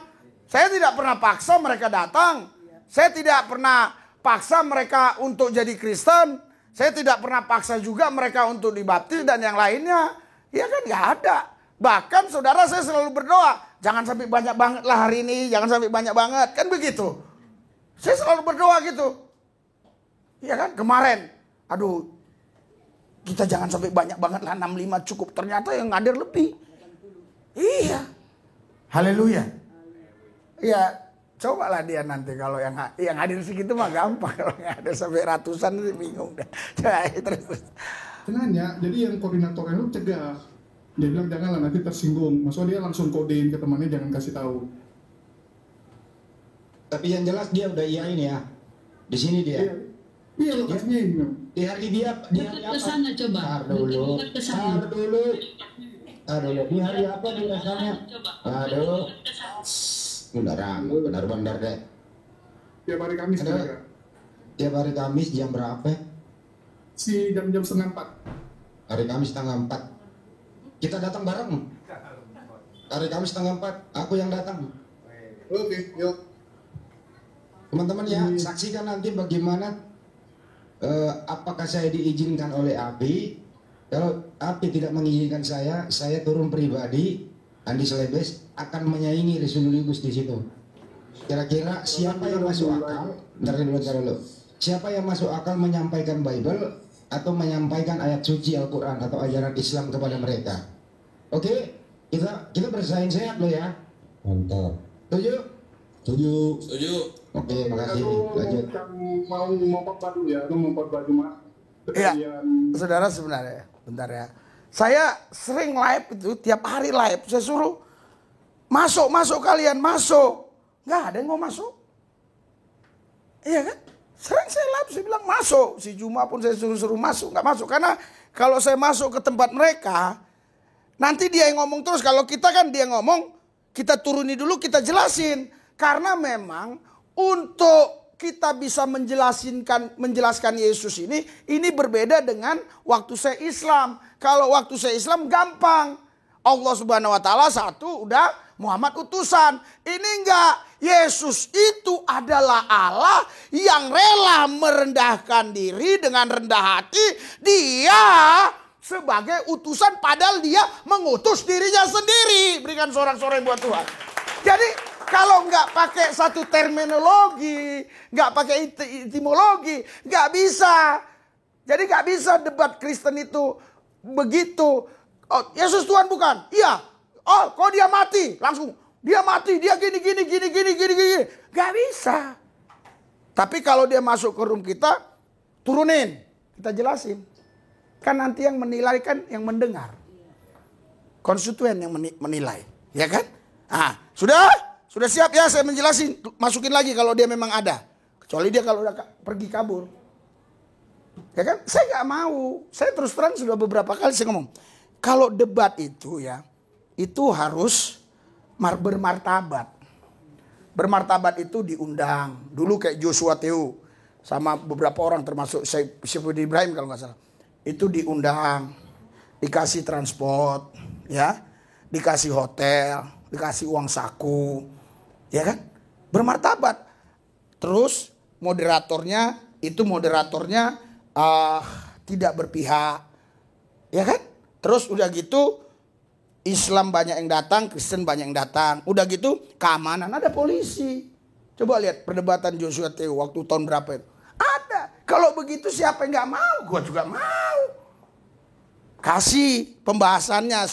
Saya tidak pernah paksa mereka datang. Saya tidak pernah paksa mereka untuk jadi Kristen. Saya tidak pernah paksa juga mereka untuk dibaptis dan yang lainnya. Ya kan nggak ada. Bahkan saudara saya selalu berdoa. Jangan sampai banyak banget lah hari ini. Jangan sampai banyak banget. Kan begitu. Saya selalu berdoa gitu. Iya kan kemarin. Aduh. Kita jangan sampai banyak banget lah, 65 cukup. Ternyata yang hadir lebih. Iya. Haleluya. Iya, cobalah dia nanti kalau yang hadir segitu mah gampang. Kalau yang ada sampai ratusan sih bingung dah. Terus. Sengaja, jadi yang koordinatornya itu cegah. Dia bilang janganlah nanti tersinggung. Maksudnya dia langsung kodein ke temannya jangan kasih tahu. Tapi yang jelas dia udah iyain ya. Di sini dia. Iya, lokasinya ini. Di hari dia apa? Kesana coba. Tar dulu. Di hari apa di rasanya? Aduh. Udah ramai, benar-benar deh. Tiap hari Kamis mereka. Tiap hari Kamis jam berapa? Si jam-jam 3:30. Hari Kamis 3:30. Kita datang bareng. Hari Kamis 3:30. Aku yang datang. Oke, yuk. Teman-teman ya, saksikan nanti bagaimana apakah saya diizinkan oleh API. Kalau API tidak mengizinkan saya turun pribadi, Andi Selebes akan menyaingi Rasul Lubis di situ. Kira-kira siapa yang masuk akal? Bentar dulu. Siapa yang masuk akal menyampaikan Bible atau menyampaikan ayat suci Al-Quran atau ajaran Islam kepada mereka? Oke, kita bersaing sehat loh ya. Mantap. Setuju? Setuju. Oke, makasih. Lanjut. Mau khotbah dulu ya, mau khotbah Jumat. Iya, saudara sebenarnya, bentar ya. Saya sering live itu, tiap hari live. Saya suruh masuk kalian, masuk. Nggak ada yang mau masuk. Iya kan? Sering saya live, saya bilang masuk. Si Juma pun saya suruh masuk, nggak masuk. Karena kalau saya masuk ke tempat mereka, nanti dia yang ngomong terus. Kalau kita kan dia ngomong, kita turuni dulu, kita jelasin. Karena memang untuk kita bisa menjelaskan Yesus ini berbeda dengan waktu saya Islam. Kalau waktu saya Islam gampang. Allah Subhanahu wa taala satu, udah Muhammad utusan. Ini enggak. Yesus itu adalah Allah yang rela merendahkan diri dengan rendah hati. Dia sebagai utusan padahal dia mengutus dirinya sendiri. Berikan sorak-sorai buat Tuhan. Jadi kalau nggak pakai satu terminologi, nggak pakai etimologi, nggak bisa. Jadi nggak bisa debat Kristen itu begitu. Oh, Yesus Tuhan bukan? Iya. Oh, kok dia mati? Langsung dia mati, dia gini. Nggak bisa. Tapi kalau dia masuk ke room kita, turunin, kita jelasin. Kan nanti yang menilai kan yang mendengar. Konstituen yang menilai, ya kan? Ah, sudah siap ya saya menjelasin. Masukin lagi kalau dia memang ada. Kecuali dia kalau udah pergi kabur. Ya kan? Saya nggak mau. Saya terus terang sudah beberapa kali saya ngomong. Kalau debat itu ya, itu harus bermartabat. Bermartabat itu diundang. Dulu kayak Joshua Teu sama beberapa orang termasuk Syifud Ibrahim kalau nggak salah. Itu diundang, dikasih transport, ya, dikasih hotel, dikasih uang saku, ya kan? Bermartabat. Terus moderatornya tidak berpihak, ya kan? Terus udah gitu Islam banyak yang datang, Kristen banyak yang datang. Udah gitu keamanan, ada polisi. Coba lihat perdebatan Joshua Teu waktu tahun berapa itu. Ada. Kalau begitu siapa yang gak mau? Gua juga mau. Kasih pembahasannya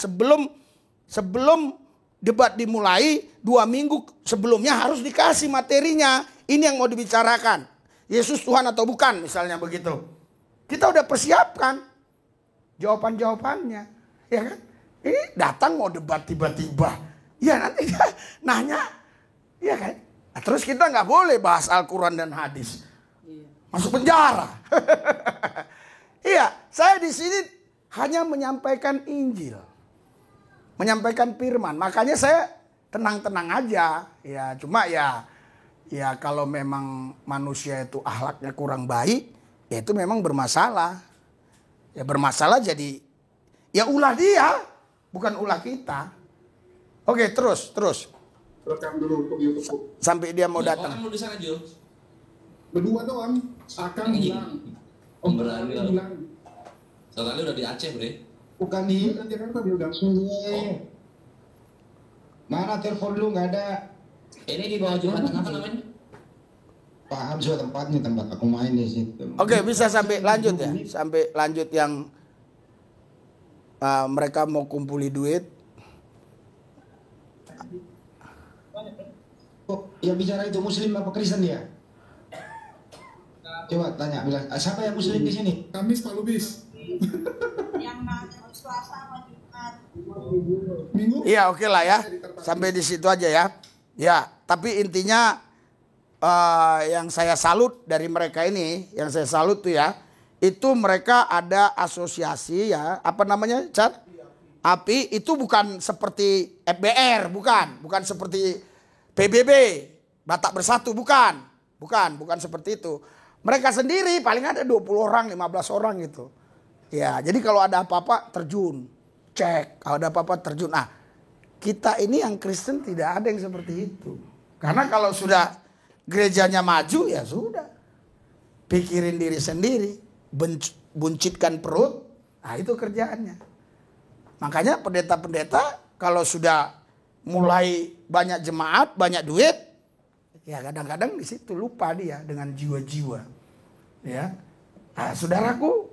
sebelum debat dimulai 2 minggu sebelumnya harus dikasih materinya. Ini yang mau dibicarakan. Yesus Tuhan atau bukan misalnya begitu. Kita udah persiapkan jawaban-jawabannya. Ya kan? Ini datang mau debat tiba-tiba. Ya nanti dia nanya. Ya kan? Nah, terus kita nggak boleh bahas Al-Quran dan hadis. Masuk penjara. Iya, saya di sini hanya menyampaikan Injil. Menyampaikan firman. Makanya saya tenang-tenang aja. Ya, cuma ya kalau memang manusia itu akhlaknya kurang baik, ya itu memang bermasalah. Ya bermasalah jadi ya ulah dia, bukan ulah kita. Oke, terus. Rekam dulu untuk YouTube. Sampai dia mau datang. Orang lu di sana, Jul. Berdua doang. Akan bilang. Berani lah. Soalnya udah di Aceh, Bre. Bukan di Jakarta dia udah. Mana telepon lu nggak ada? Ini di bawah jembatan apa namanya? Paham sudah tempatnya, tempat aku main di situ. Oke, bisa sampai lanjut ya. Sampai lanjut yang mereka mau kumpuli duit. Oh, yang bicara itu Muslim apa Kristen dia? Coba tanya, bilang siapa yang Muslim di sini? Kamis Pak Lubis. Yang Selasa sama Jumat. Minggu? Iya, oke lah ya. Sampai di situ aja ya. Ya, tapi intinya yang saya salut dari mereka ini, yang saya salut tuh ya, itu mereka ada asosiasi ya, apa namanya, Chan? API itu bukan seperti FBR, bukan seperti PBB, Batak Bersatu, bukan seperti itu. Mereka sendiri paling ada 20 orang, 15 orang gitu. Ya, jadi kalau ada apa-apa terjun, cek, kalau ada apa-apa terjun. Nah, kita ini yang Kristen tidak ada yang seperti itu. Karena kalau sudah gerejanya maju ya sudah. Pikirin diri sendiri, buncitkan perut, nah itu kerjaannya. Makanya pendeta-pendeta kalau sudah mulai banyak jemaat, banyak duit, Ya kadang-kadang di situ lupa dia dengan jiwa-jiwa. Ya, nah, saudaraku,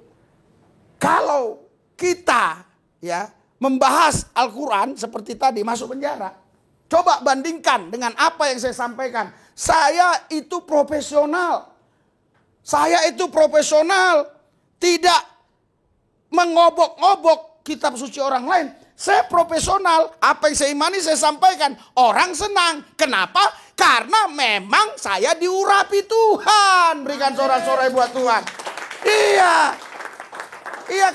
kalau kita ya membahas Al-Quran seperti tadi masuk penjara, coba bandingkan dengan apa yang saya sampaikan. Saya itu profesional. Saya itu profesional, tidak mengobok-ngobok kitab suci orang lain. Saya profesional, apa yang saya imani saya sampaikan. Orang senang. Kenapa? Karena memang saya diurapi Tuhan. Berikan sorak-sorai buat Tuhan. Iya,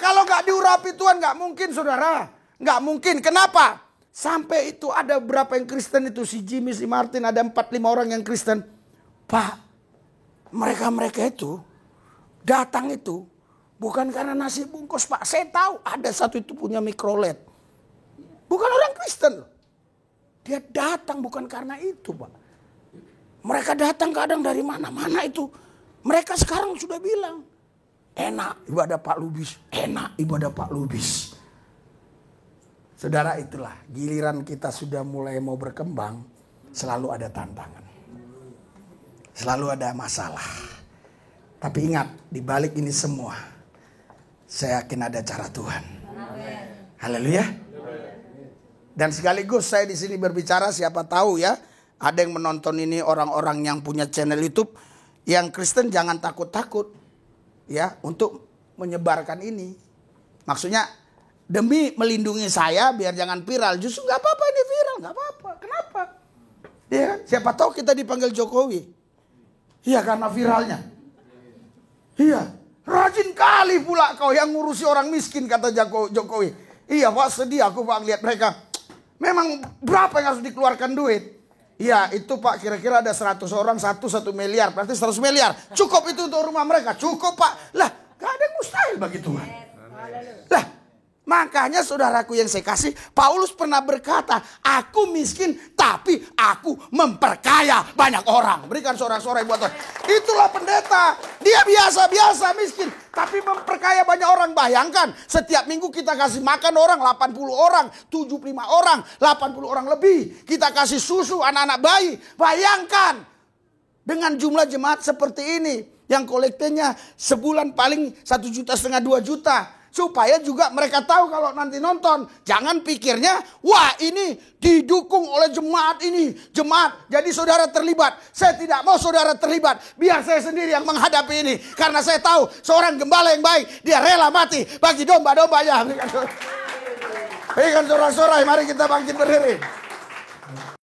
kalau nggak diurapi Tuhan nggak mungkin, saudara. Nggak mungkin. Kenapa? Sampai itu ada berapa yang Kristen itu, si Jimmy, si Martin, ada 4-5 orang yang Kristen. Pak, mereka itu datang itu bukan karena nasi bungkus, Pak. Saya tahu ada satu itu punya mikrolet. Bukan orang Kristen. Dia datang bukan karena itu, Pak. Mereka datang kadang dari mana-mana itu. Mereka sekarang sudah bilang, enak ibadah Pak Lubis, enak ibadah Pak Lubis. Saudara, itulah giliran kita sudah mulai mau berkembang, selalu ada tantangan. Selalu ada masalah. Tapi ingat, di balik ini semua, saya yakin ada cara Tuhan. Haleluya. Dan sekaligus saya di sini berbicara, siapa tahu ya, ada yang menonton ini orang-orang yang punya channel YouTube yang Kristen, jangan takut-takut ya untuk menyebarkan ini. Maksudnya demi melindungi saya biar jangan viral. Justru nggak apa-apa ini viral, nggak apa-apa. Kenapa? Ya, siapa tahu kita dipanggil Jokowi. Iya, karena viralnya. Iya, rajin kali pula kau yang ngurusi orang miskin, kata Jokowi. Iya, Pak, sedih aku Pak lihat mereka. Memang berapa yang harus dikeluarkan duit? Iya, itu Pak, kira-kira ada 100 orang, 1 miliar, berarti 100 miliar. Cukup itu untuk rumah mereka, cukup Pak. Lah, gak ada yang mustahil bagi Tuhan. Lah, makanya saudaraku yang saya kasih, Paulus pernah berkata, aku miskin tapi aku memperkaya banyak orang. Berikan sorak-sorai buat Tuhan. Itulah pendeta, dia biasa-biasa miskin tapi memperkaya banyak orang. Bayangkan, setiap minggu kita kasih makan orang 80 orang, 75 orang, 80 orang lebih. Kita kasih susu anak-anak bayi. Bayangkan, dengan jumlah jemaat seperti ini, yang kolektenya sebulan paling 1,5 juta, 2 juta. Supaya juga mereka tahu kalau nanti nonton. Jangan pikirnya, wah ini didukung oleh jemaat ini. Jemaat, jadi saudara terlibat. Saya tidak mau saudara terlibat. Biar saya sendiri yang menghadapi ini. Karena saya tahu seorang gembala yang baik, dia rela mati bagi domba-dombanya. Berikan sorak-sorai, mari kita bangkit berdiri.